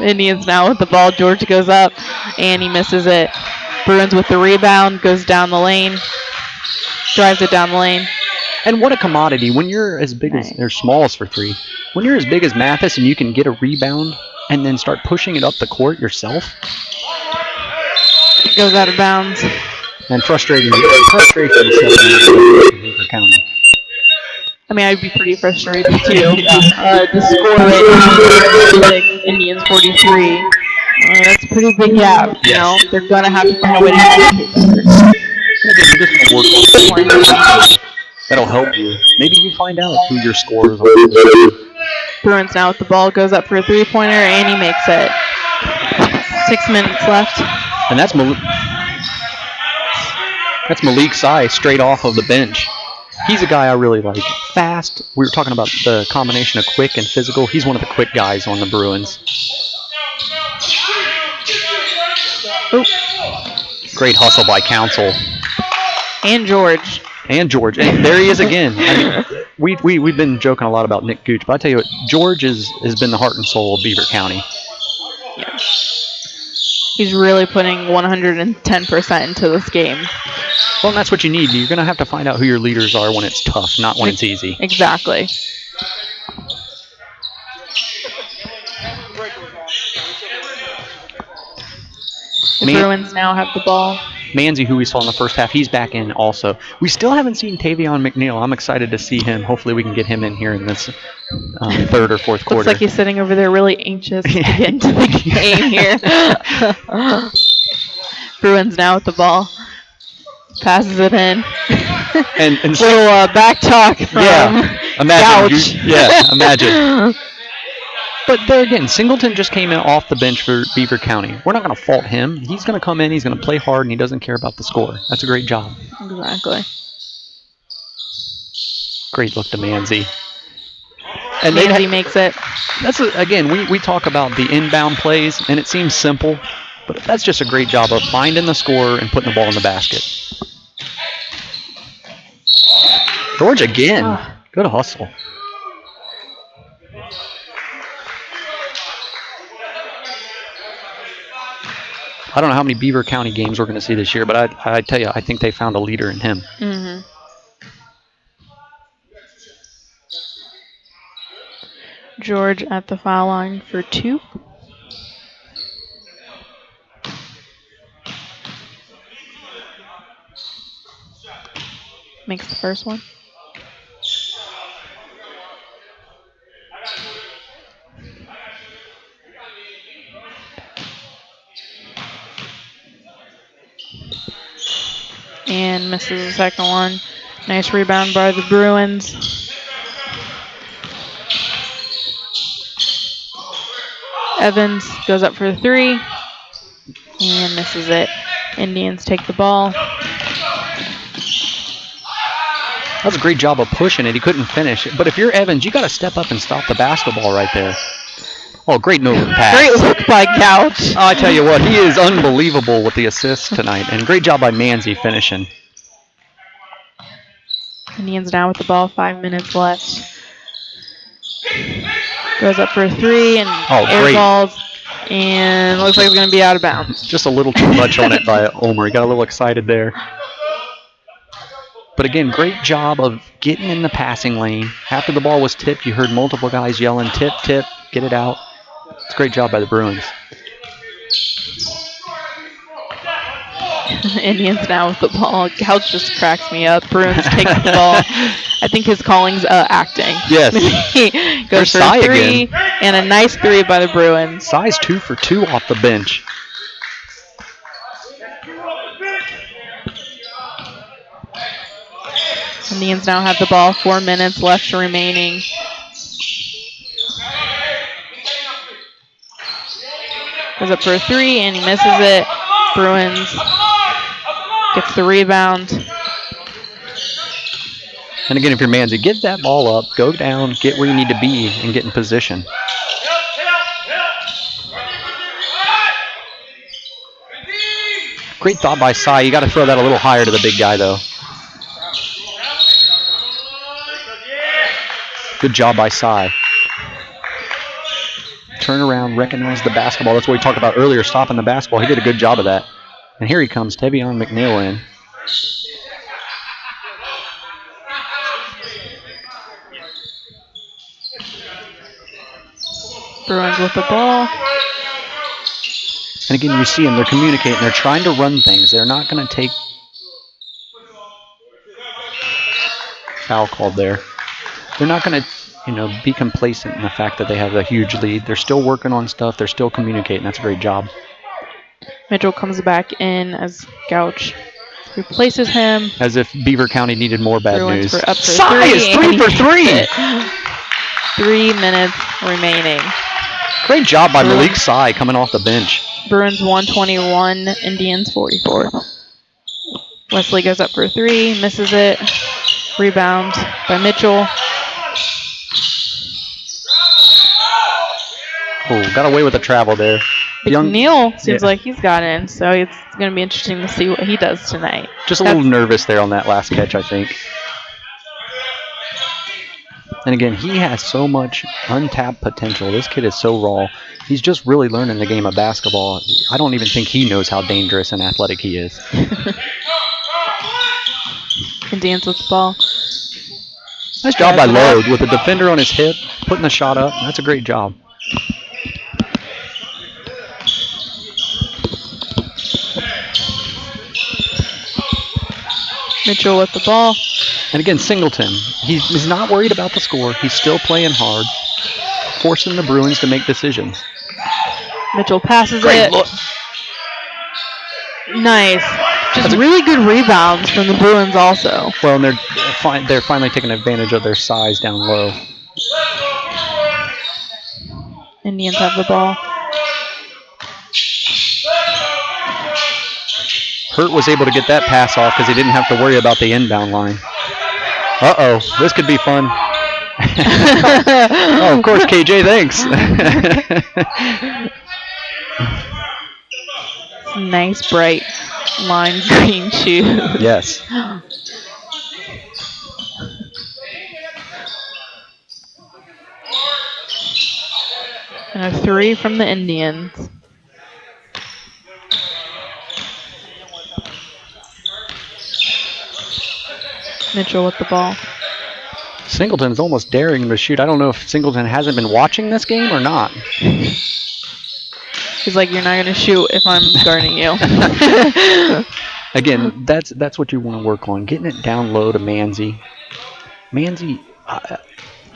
Indians now with the ball. George goes up, and he misses it. Bruins with the rebound, goes down the lane, drives it down the lane. And what a commodity. When you're as big as, they're smalls for three. When you're as big as Mathis and you can get a rebound and then start pushing it up the court yourself. It goes out of bounds. And frustration is Beaver County. I mean, I'd be pretty frustrated too. The score right now, 46, Indians 43. That's a pretty big gap. You know, they're gonna have to find a way to That'll help you. Maybe you find out who your scorers are. Bruins now with the ball, goes up for a three-pointer, and he makes it. 6 minutes left. And that's Malik Sai straight off of the bench. He's a guy I really like. Fast. We were talking about the combination of quick and physical. He's one of the quick guys on the Bruins. Ooh. Great hustle by Council. And George. And there he is again. I mean, we've been joking a lot about Nick Gooch, but I tell you what, George has been the heart and soul of Beaver County. Yeah. He's really putting 110% into this game. Well, and that's what you need. You're going to have to find out who your leaders are when it's tough, not when it's easy. Exactly. The Bruins now have the ball. Manzi, who we saw in the first half, he's back in also. We still haven't seen Tavion McNeil. I'm excited to see him. Hopefully we can get him in here in this third or fourth quarter. Looks like he's sitting over there really anxious to get into the game here. Bruins now with the ball. Passes it in. and little back talk from imagine. Imagine. But there again, Singleton just came in off the bench for Beaver County. We're not going to fault him. He's going to come in, he's going to play hard, and he doesn't care about the score. That's a great job. Exactly. Great look to Manzi. And Manzi makes it. Again, we talk about the inbound plays, and it seems simple, but that's just a great job of finding the scorer and putting the ball in the basket. George again. Good hustle. I don't know how many Beaver County games we're going to see this year, but I tell you, I think they found a leader in him. Mm-hmm. George at the foul line for 2. Makes the first one. And misses the second one. Nice rebound by the Bruins. Evans goes up for the 3 and misses it. Indians take the ball. That was a great job of pushing it. He couldn't finish. But if you're Evans, you got to step up and stop the basketball right there. Oh, great no look pass. Great look by Couch. Oh, I tell you what, he is unbelievable with the assists tonight. And great job by Manzi finishing. Indians down with the ball, 5 minutes left. Goes up for a 3 and air balls. And looks like it's going to be out of bounds. Just a little too much on it by Omer. He got a little excited there. But again, great job of getting in the passing lane. After the ball was tipped, you heard multiple guys yelling, tip, tip, get it out. It's a great job by the Bruins. Indians now with the ball. Couch just cracks me up. Bruins takes the ball. I think his calling's acting. Yes. Goes for a 3 and a nice 3 by the Bruins. Size 2 for 2 off the bench. Indians now have the ball. 4 minutes left remaining. Goes up for a 3 and he misses it. Bruins gets the rebound. And again, if you're Manzi, get that ball up, go down, get where you need to be, and get in position. Great thought by Sai. You got to throw that a little higher to the big guy, though. Good job by Sai. Turn around, recognize the basketball. That's what we talked about earlier, stopping the basketball. He did a good job of that. And here he comes, Tevion McNeil in. Bruins with the ball. And again, you see them, they're communicating. They're trying to run things. They're not going to take foul called there. They're not going to, be complacent in the fact that they have a huge lead. They're still working on stuff. They're still communicating. That's a great job. Mitchell comes back in as Gouch replaces him. As if Beaver County needed more bad Bruins news. Up for Sai is 3 for 3. 3 minutes remaining. Great job by Malik Sai coming off the bench. Bruins 121, Indians 44. Wesley goes up for a 3, misses it. Rebound by Mitchell. Oh, got away with the travel there. McNeil seems like he's got in, so it's going to be interesting to see what he does tonight. Just a little nervous there on that last catch, I think. And again, he has so much untapped potential. This kid is so raw. He's just really learning the game of basketball. I don't even think he knows how dangerous and athletic he is. Indians with the ball. Nice job by Lode with the defender on his hip, putting the shot up. That's a great job. Mitchell with the ball. And again, Singleton, he's not worried about the score. He's still playing hard, forcing the Bruins to make decisions. Mitchell passes it. Nice. Just really good rebounds from the Bruins also. Well, and they're finally taking advantage of their size down low. Indians have the ball. Hurt was able to get that pass off because he didn't have to worry about the inbound line. Uh-oh, this could be fun. Oh, of course, KJ, thanks. Nice, bright, lime green shoes. Yes. And a 3 from the Indians. Mitchell with the ball. Singleton's almost daring him to shoot. I don't know if Singleton hasn't been watching this game or not. He's like, you're not going to shoot if I'm guarding you. Again, that's what you want to work on, getting it down low to Manzi. Manzi,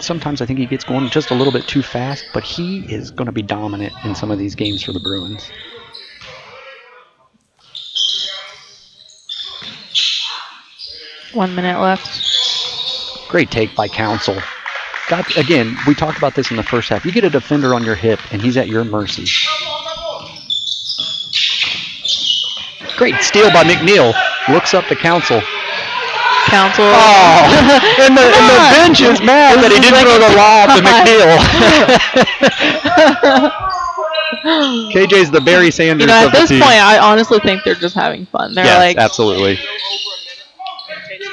sometimes I think he gets going just a little bit too fast, but he is going to be dominant in some of these games for the Bruins. One minute left. Great take by Council. Again, we talked about this in the first half. You get a defender on your hip, and he's at your mercy. Great steal by McNeil. Looks up to Council. Council. Oh, and the bench is mad that he didn't throw the lob to McNeil. KJ's the Barry Sanders At of the this team. point, I honestly think they're just having fun. They're Yes, like, absolutely.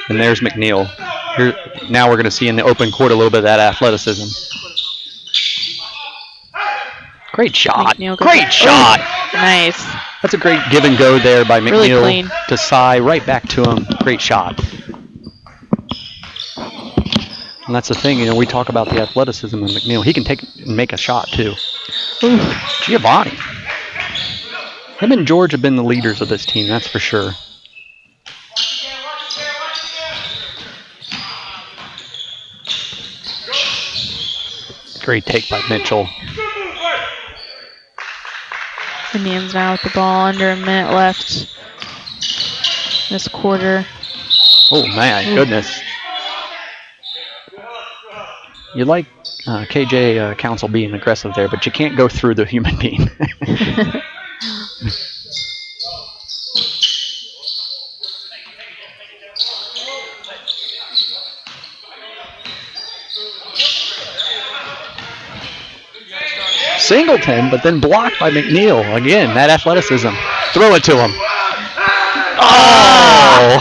And there's McNeil. Now we're going to see in the open court a little bit of that athleticism. Great shot. Great shot. Nice. That's a great give and go there by Really McNeil clean. to Cy, right back to him. Great shot. And that's the thing, we talk about the athleticism of McNeil. He can take and make a shot too. Ooh. Giovanni. Him and George have been the leaders of this team, that's for sure. Great take by Mitchell. Indians now with the ball, under a minute left this quarter. Oh, my goodness. You like KJ Council being aggressive there, but you can't go through the human being. Singleton, but then blocked by McNeil. Again, that athleticism. Throw it to him. Oh!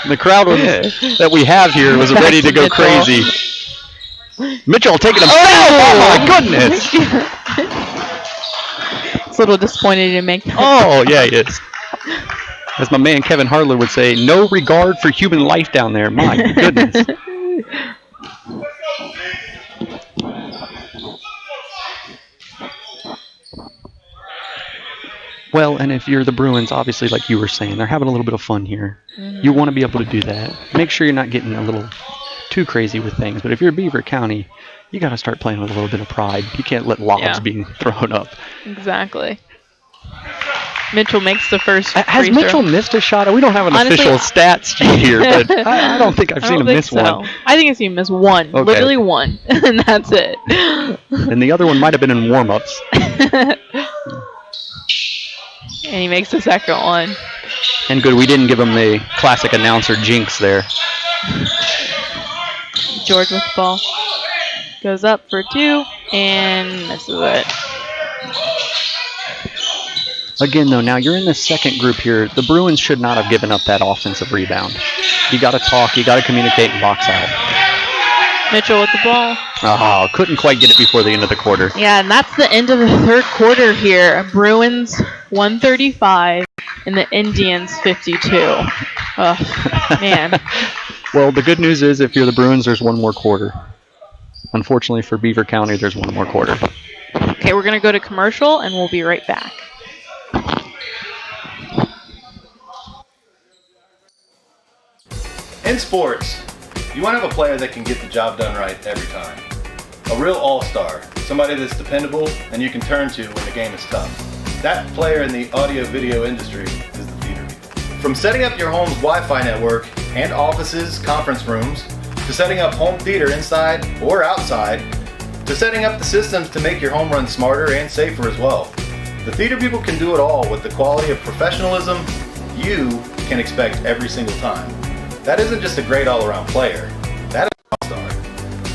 The crowd that we have here was ready to go crazy. Mitchell taking himself. Oh my goodness! It's a little disappointed he didn't make that. Oh yeah, he is. As my man Kevin Harler would say, no regard for human life down there. My goodness. Well, and if you're the Bruins, obviously, like you were saying, they're having a little bit of fun here. Mm-hmm. You want to be able to do that. Make sure you're not getting a little too crazy with things. But if you're Beaver County, you got to start playing with a little bit of pride. You can't let lobs being thrown up. Exactly. Mitchell makes the first Has free throw. Mitchell missed a shot? We don't have an official stats sheet here, but I don't think I've seen him miss one. I think I've seen him miss one. Okay. Literally one. And that's it. And the other one might have been in warm-ups. And he makes the second one. And good, we didn't give him the classic announcer jinx there. George with the ball. Goes up for two and misses it. Again, though, now you're in the second group here. The Bruins should not have given up that offensive rebound. You got to talk, you got to communicate and box out. Mitchell with the ball. Oh, couldn't quite get it before the end of the quarter. Yeah, and that's the end of the third quarter here. Bruins 135 and the Indians 52. Oh, man. Well, the good news is if you're the Bruins, there's one more quarter. Unfortunately for Beaver County, there's one more quarter. Okay, we're going to go to commercial, and we'll be right back. In sports, you want to have a player that can get the job done right every time. A real all-star, somebody that's dependable and you can turn to when the game is tough. That player in the audio-video industry is the theater people. From setting up your home's Wi-Fi network and offices, conference rooms, to setting up home theater inside or outside, to setting up the systems to make your home run smarter and safer as well. The theater people can do it all with the quality of professionalism you can expect every single time. That isn't just a great all-around player. That is an all-star.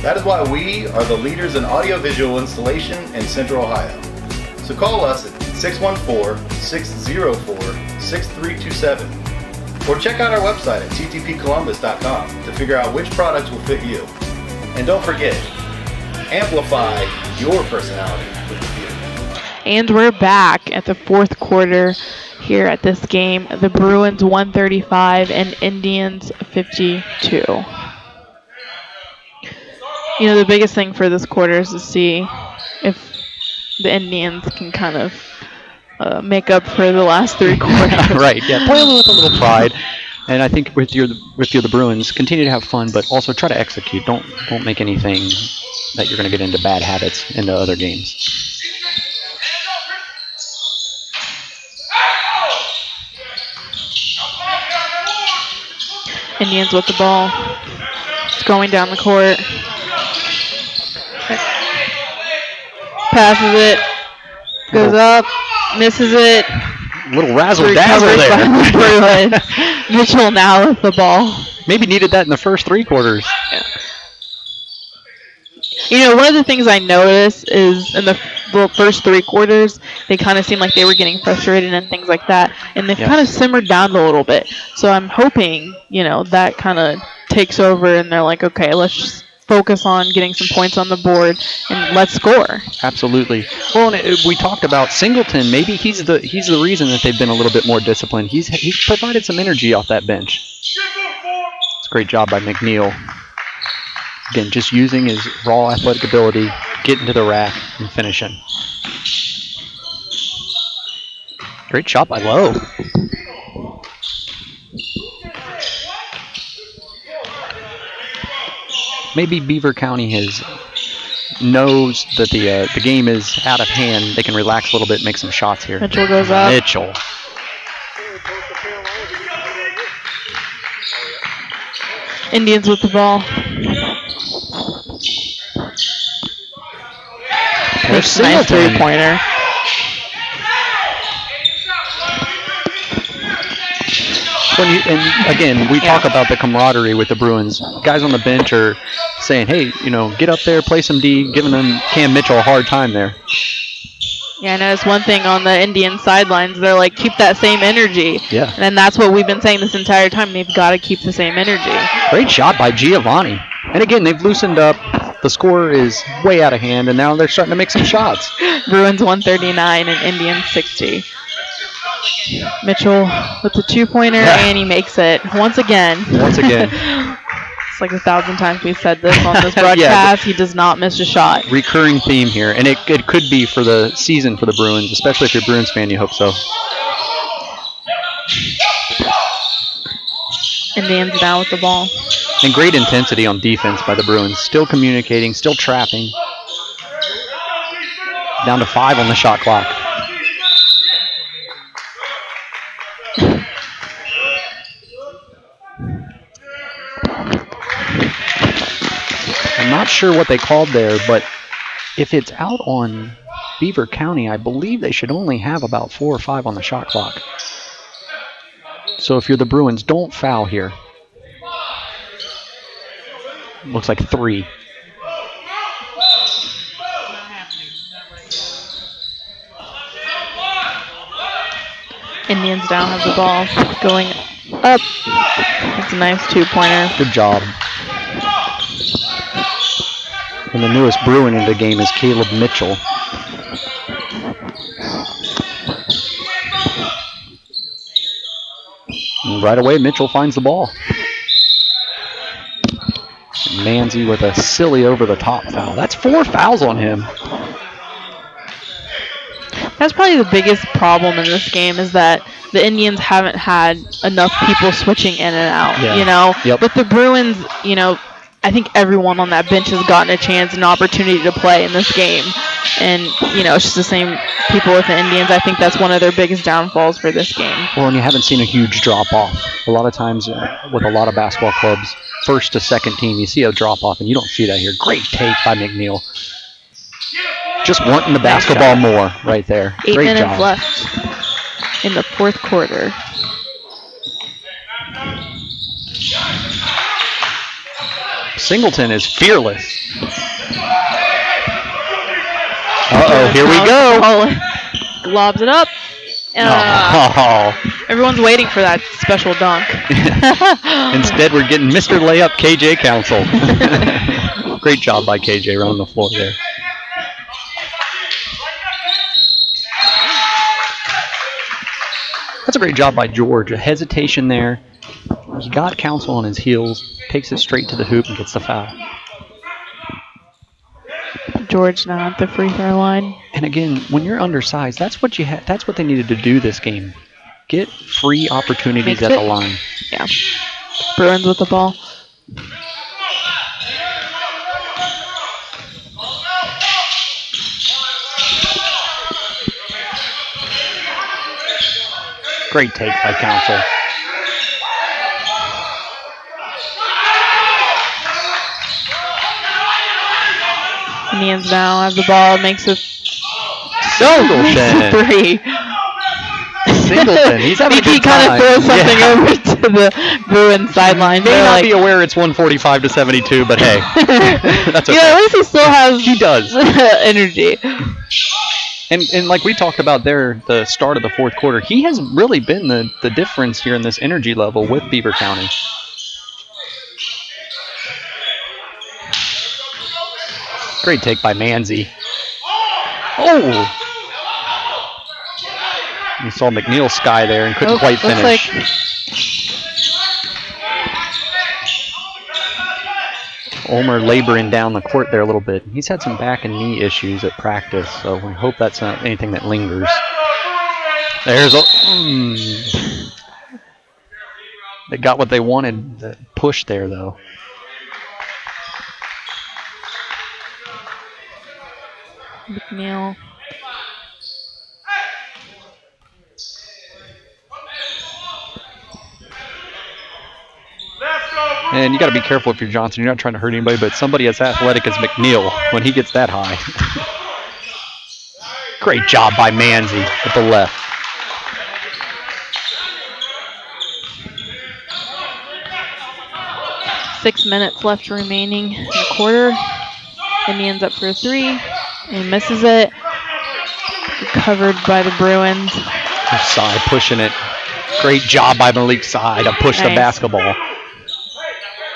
That is why we are the leaders in audiovisual installation in Central Ohio. So call us at 614-604-6327 or check out our website at ttpcolumbus.com to figure out which products will fit you. And don't forget, amplify your personality with the theater. And we're back at the fourth quarter here at this game. The Bruins 135 and Indians 52. The biggest thing for this quarter is to see if the Indians can kind of make up for the last three quarters. Right, yeah. Play with a little pride. And I think with the Bruins, continue to have fun, but also try to execute. Don't make anything that you're going to get into bad habits into other games. Indians with the ball. It's going down the court. Passes it. Goes up. Misses it. Little razzle dazzle Recovered by there. the Bruins. Mitchell now with the ball. Maybe needed that in the first 3 quarters. Yeah. You know, one of the things I noticed is in the first 3 quarters, they kind of seemed like they were getting frustrated and things like that, and they've kind of simmered down a little bit. So I'm hoping, you know, that kind of takes over, and they're like, okay, let's just focus on getting some points on the board and let's score. Absolutely. Well, and we talked about Singleton. Maybe he's the reason that they've been a little bit more disciplined. He's provided some energy off that bench. It's a great job by McNeil. Again, just using his raw athletic ability, getting to the rack and finishing. Great shot by Lowe. Maybe Beaver County knows that the game is out of hand. They can relax a little bit, make some shots here. Mitchell goes up. Mitchell. Indians with the ball. There's Nice Singleton. 3-pointer. And again, we talk about the camaraderie with the Bruins. Guys on the bench are saying, hey, you know, get up there, play some D, giving them Cam Mitchell a hard time there. Yeah, I noticed one thing on the Indian sidelines. They're like, keep that same energy. Yeah. And that's what we've been saying this entire time. They've got to keep the same energy. Great shot by Giovanni. And again, they've loosened up. The score is way out of hand, and now they're starting to make some shots. Bruins 139 and Indians 60. Mitchell with the 2-pointer, and he makes it once again. Once again. It's like 1,000 times we've said this on this broadcast. He does not miss a shot. Recurring theme here, and it could be for the season for the Bruins, especially if you're a Bruins fan, you hope so. Indians now with the ball. And great intensity on defense by the Bruins. Still communicating, still trapping. Down to 5 on the shot clock. I'm not sure what they called there, but if it's out on Beaver County, I believe they should only have about 4 or 5 on the shot clock. So if you're the Bruins, don't foul here. Looks like 3. Indians now have the ball going up. That's a nice 2-pointer. Good job. And the newest Bruin in the game is Caleb Mitchell. And right away, Mitchell finds the ball. Manzi with a silly over-the-top foul. That's 4 fouls on him. That's probably the biggest problem in this game is that the Indians haven't had enough people switching in and out, Yeah. you know? Yep. But the Bruins, you know, I think everyone on that bench has gotten a chance, an opportunity to play in this game. And, you know, it's just the same people with the Indians. I think that's one of their biggest downfalls for this game. Well, and you haven't seen a huge drop-off. A lot of times with a lot of basketball clubs, first to second team, you see a drop-off, and you don't see that here. Great take by McNeil. Just wanting the basketball more right there. 8 Great minutes job. left in the fourth quarter. Singleton is fearless. Uh-oh, here we go. Lobs it up. Everyone's waiting for that special dunk. Instead, we're getting Mr. Layup KJ Council. Great job by KJ running the floor there. That's a great job by George. A hesitation there. He got Council on his heels, takes it straight to the hoop and gets the foul. George now at the free throw line. And again, when you're undersized, that's what that's what they needed to do this game. Get free opportunities at the line. Yeah. Bruins with the ball. Great take by Council. Indians now have the ball, makes it Singleton. 3. Singleton. He's having a good He kind time. of throws something Yeah. over to the Bruins sideline. May They're not like, be aware it's 145 to 72, but hey, that's okay. Yeah, at least he still has He does. energy. And like we talked about there, the start of the fourth quarter, he has really been the difference here in this energy level with Beaver County. Great take by Manzi. Oh! You saw McNeil sky there and couldn't quite looks finish. Ulmer laboring down the court there a little bit. He's had some back and knee issues at practice, so we hope that's not anything that lingers. There's a... They got what they wanted, the push there, though. McNeil. And you got to be careful if you're Johnson. You're not trying to hurt anybody, but somebody as athletic as McNeil, when he gets that high. Great job by Manzi at the left. Six minutes left remaining in the quarter. Indians up for a three. And misses it. Recovered by the Bruins. Side pushing it. Great job by Malik Side to push the basketball.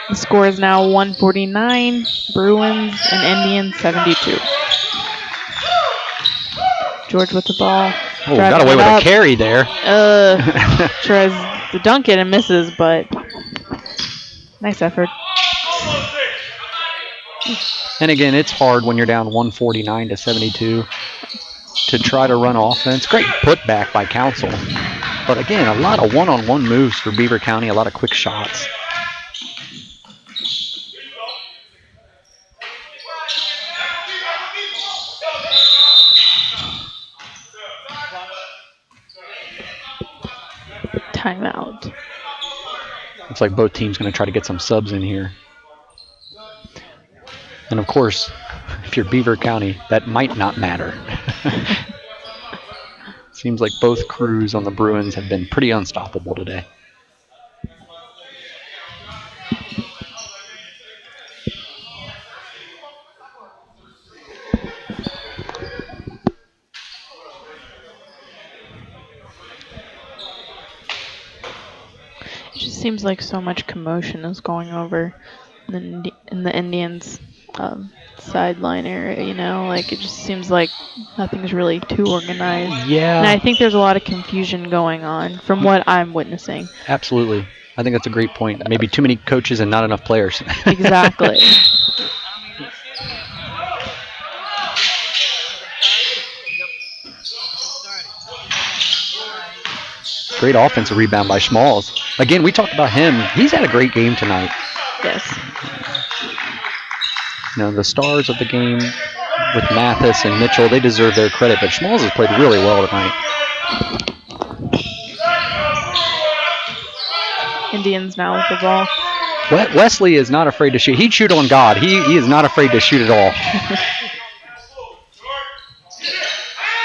The score is now 149. Bruins and Indians 72. George with the ball. Oh, got away with a carry there. Tries to dunk it and misses, but nice effort. And again, it's hard when you're down 149 to 72 to try to run offense. Great putback by Council. But again, a lot of one-on-one moves for Beaver County, a lot of quick shots. Timeout. Looks like both teams going to try to get some subs in here. And of course, if you're Beaver County, that might not matter. Seems like both crews on the Bruins have been pretty unstoppable today. It just seems like so much commotion is going over in the Indians' sideline area, you know? Like, it just seems like nothing's really too organized. Yeah. And I think there's a lot of confusion going on from what I'm witnessing. Absolutely. I think that's a great point. Maybe too many coaches and not enough players. Exactly. Great offensive rebound by Schmalls. Again, we talked about him. He's had a great game tonight. Yes. You know, the stars of the game with Mathis and Mitchell, they deserve their credit, but Schmalls has played really well tonight. Indians now with the ball. Wesley is not afraid to shoot. He'd shoot on God. He is not afraid to shoot at all.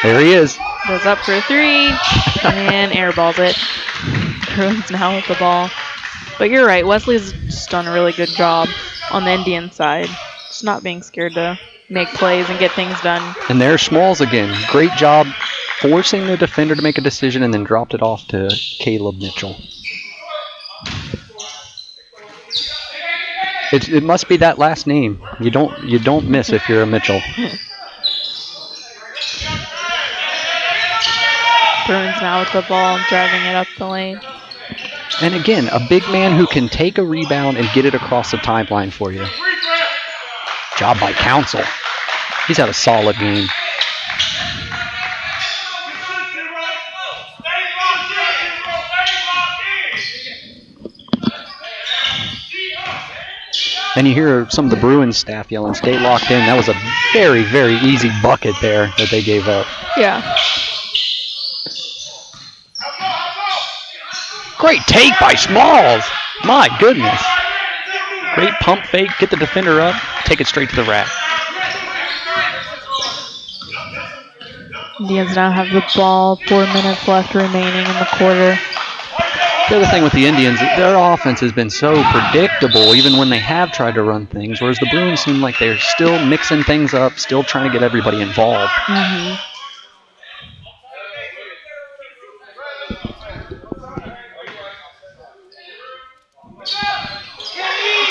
There he is. Goes up for a three and airballs it. Bruins now with the ball. But you're right, Wesley's just done a really good job on the Indian side. Just not being scared to make plays and get things done. And there's Schmalls again. Great job forcing the defender to make a decision and then dropped it off to Caleb Mitchell. It must be that last name. You don't miss if you're a Mitchell. Bruins now with the ball, driving it up the lane. And again, a big man who can take a rebound and get it across the timeline for you. Job by Council. He's had a solid game. And you hear some of the Bruins staff yelling, "Stay locked in." That was a very, very easy bucket there that they gave up. Yeah. Great take by Schmalls. My goodness. Great pump fake. Get the defender up. Take it straight to the rack. Indians now have the ball. 4 minutes left remaining in the quarter. The other thing with the Indians, their offense has been so predictable even when they have tried to run things, whereas the Bruins seem like they're still mixing things up, still trying to get everybody involved. Mm-hmm.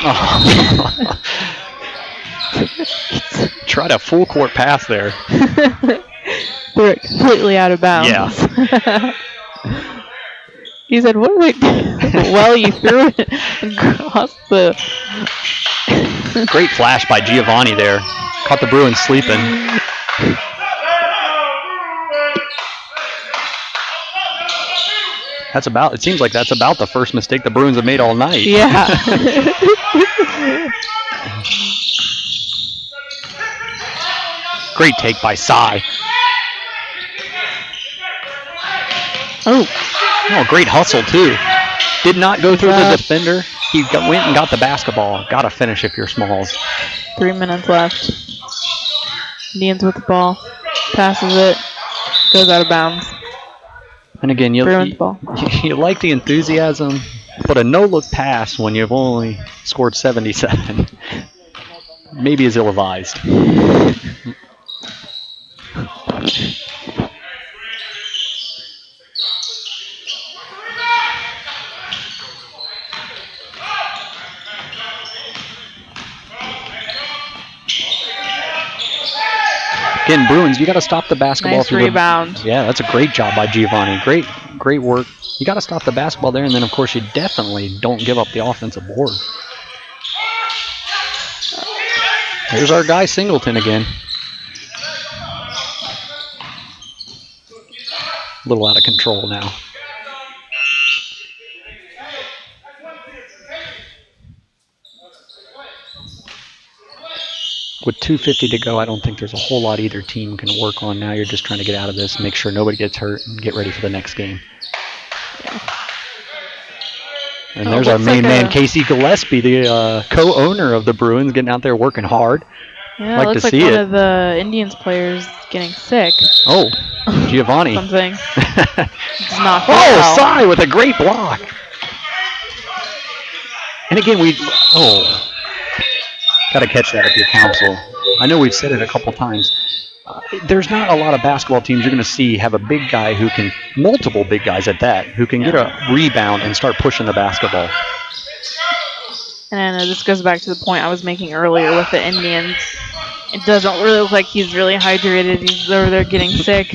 Oh. Tried a full court pass there. Threw it completely out of bounds. Yeah. He said, "What do I do?" Well, you threw it across the. Great flash by Giovanni there. Caught the Bruins sleeping. It seems like that's about the first mistake the Bruins have made all night. Yeah. Great take by Cy. Oh, great hustle, too. Did not go through the defender. He went and got the basketball. Got to finish if you're Smalls. 3 minutes left. Indians with the ball. Passes it. Goes out of bounds. And again, you like the enthusiasm, but a no-look pass when you've only scored 77 maybe is ill-advised. Again, Bruins, you got to stop the basketball. Nice rebound. Yeah, that's a great job by Giovanni. Great work. You got to stop the basketball there, and then, of course, you definitely don't give up the offensive board. There's our guy Singleton again. A little out of control now. With 2:50 to go, I don't think there's a whole lot either team can work on now. You're just trying to get out of this, make sure nobody gets hurt, and get ready for the next game. Yeah. And there's our main man, Casey Gillespie, the co-owner of the Bruins, getting out there working hard. Yeah, it looks like one of the Indians players getting sick. Oh, Giovanni. Something. It's not well. Cy with a great block. And again, got to catch that if you're counsel. I know we've said it a couple times. There's not a lot of basketball teams you're going to see have a big guy multiple big guys at that, who can get a rebound and start pushing the basketball. And this goes back to the point I was making earlier with the Indians. It doesn't really look like he's really hydrated. He's over there getting sick.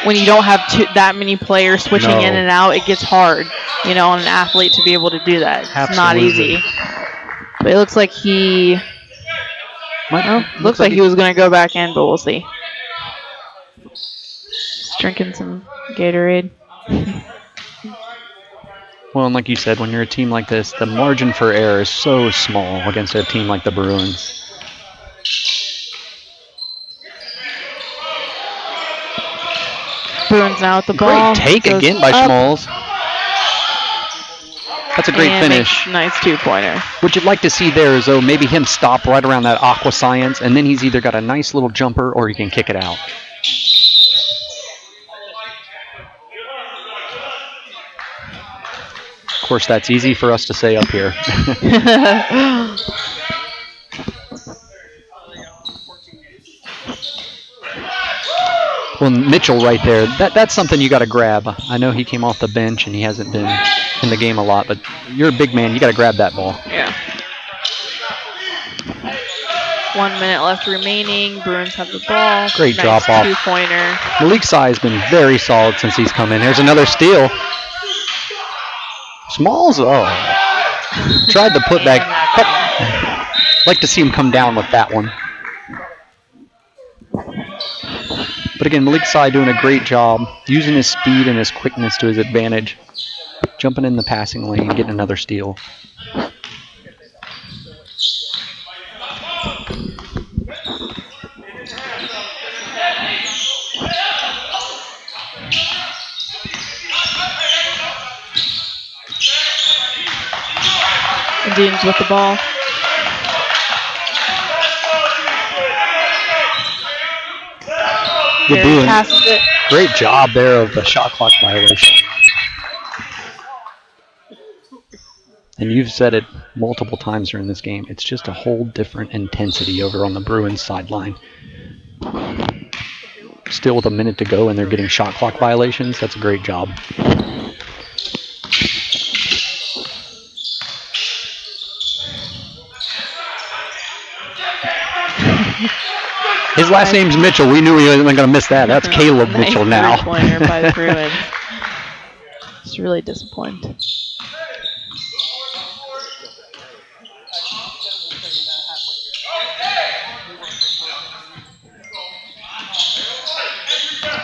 When you don't have that many players switching in and out, it gets hard, on an athlete to be able to do that. It's not easy. But it looks like he was going to go back in, but we'll see. Just drinking some Gatorade. Well, and like you said, when you're a team like this, the margin for error is so small against a team like the Bruins. Bruins now at the ball. Great take again by Smalls. That's a great finish. Nice two-pointer. What you'd like to see there is, maybe him stop right around that aqua science, and then he's either got a nice little jumper or he can kick it out. Of course, that's easy for us to say up here. Well, Mitchell right there, that's something you got to grab. I know he came off the bench and he hasn't been in the game a lot, but you're a big man. You got to grab that ball. Yeah. 1 minute left remaining. Bruins have the ball. Great drop off. Two-pointer. Malik Sy has been very solid since he's come in. Here's another steal. Smalls, tried the putback. Like to see him come down with that one. But again, Malik Sy doing a great job, using his speed and his quickness to his advantage, jumping in the passing lane, getting another steal. Indians with the ball. The Bruins, passes it. Great job there of the shot clock violation. And you've said it multiple times during this game. It's just a whole different intensity over on the Bruins sideline. Still with a minute to go, and they're getting shot clock violations. That's a great job. His last name's Mitchell. We knew he wasn't going to miss that. That's Caleb Mitchell now. Pointer by the Bruins. It's really disappointing.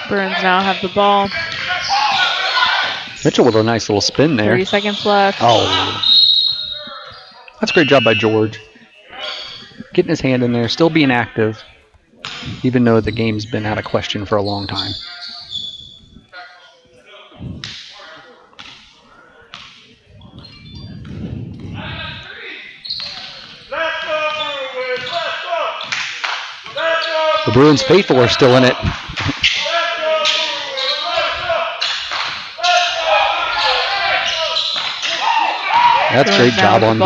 Bruins now have the ball. Mitchell with a nice little spin there. 30 seconds left. Oh. That's a great job by George. Getting his hand in there, still being active, even though the game's been out of question for a long time. The Bruins faithful are still in it. That's a great job on B.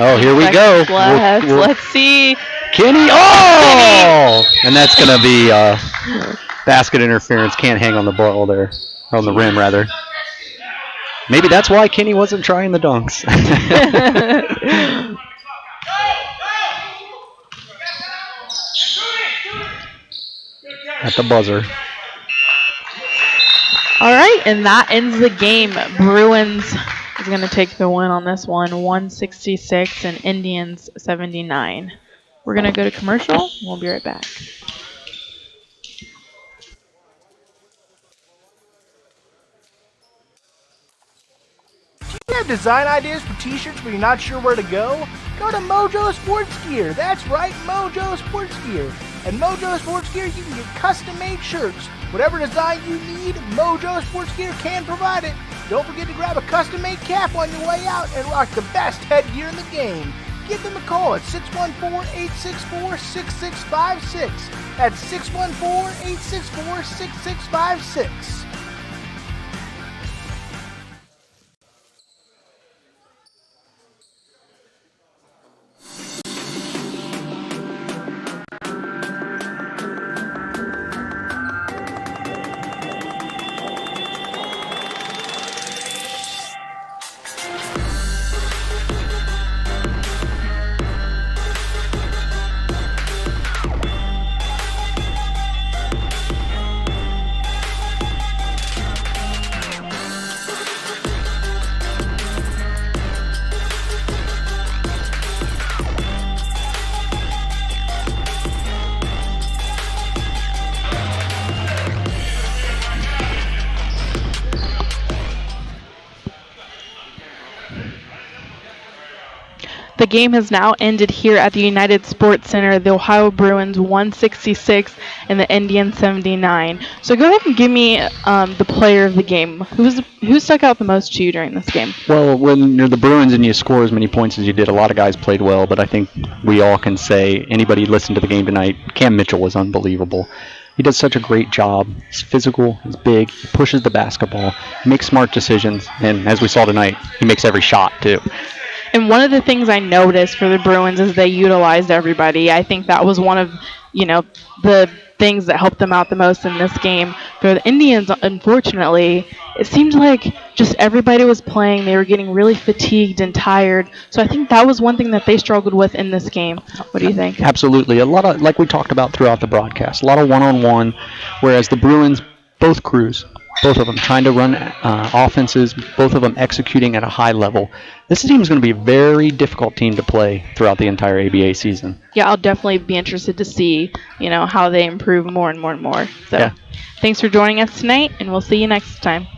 Oh, here we go. Let's see. Kenny. Oh! And that's going to be basket interference. Can't hang on the ball there. Or on the rim, rather. Maybe that's why Kenny wasn't trying the dunks. At the buzzer. All right, and that ends the game. Bruins is going to take the win on this one, 166 and Indians 79. We're going to go to commercial. We'll be right back. Do you have design ideas for t-shirts but you're not sure where to go? Go to Mojo Sports Gear. That's right, Mojo Sports Gear. At Mojo Sports Gear, you can get custom-made shirts. Whatever design you need, Mojo Sports Gear can provide it. Don't forget to grab a custom-made cap on your way out and rock the best headgear in the game. Give them a call at 614-864-6656. That's 614-864-6656. The game has now ended here at the United Sports Center. The Ohio Bruins 166 and the Indians 79. So go ahead and give me the player of the game. Who stuck out the most to you during this game? Well, when you're the Bruins and you score as many points as you did, a lot of guys played well, but I think we all can say, anybody listened to the game tonight, Cam Mitchell was unbelievable. He does such a great job. He's physical, he's big, he pushes the basketball, he makes smart decisions, and as we saw tonight, he makes every shot too. And one of the things I noticed for the Bruins is they utilized everybody. I think that was one of, the things that helped them out the most in this game. For the Indians, unfortunately, it seemed like just everybody was playing. They were getting really fatigued and tired. So I think that was one thing that they struggled with in this game. What do you think? Absolutely. A lot of, like we talked about throughout the broadcast, a lot of one-on-one, whereas the Bruins, both crews, both of them trying to run offenses, both of them executing at a high level. This team is going to be a very difficult team to play throughout the entire ABA season. Yeah, I'll definitely be interested to see, how they improve more and more and more. So, Thanks for joining us tonight, and we'll see you next time.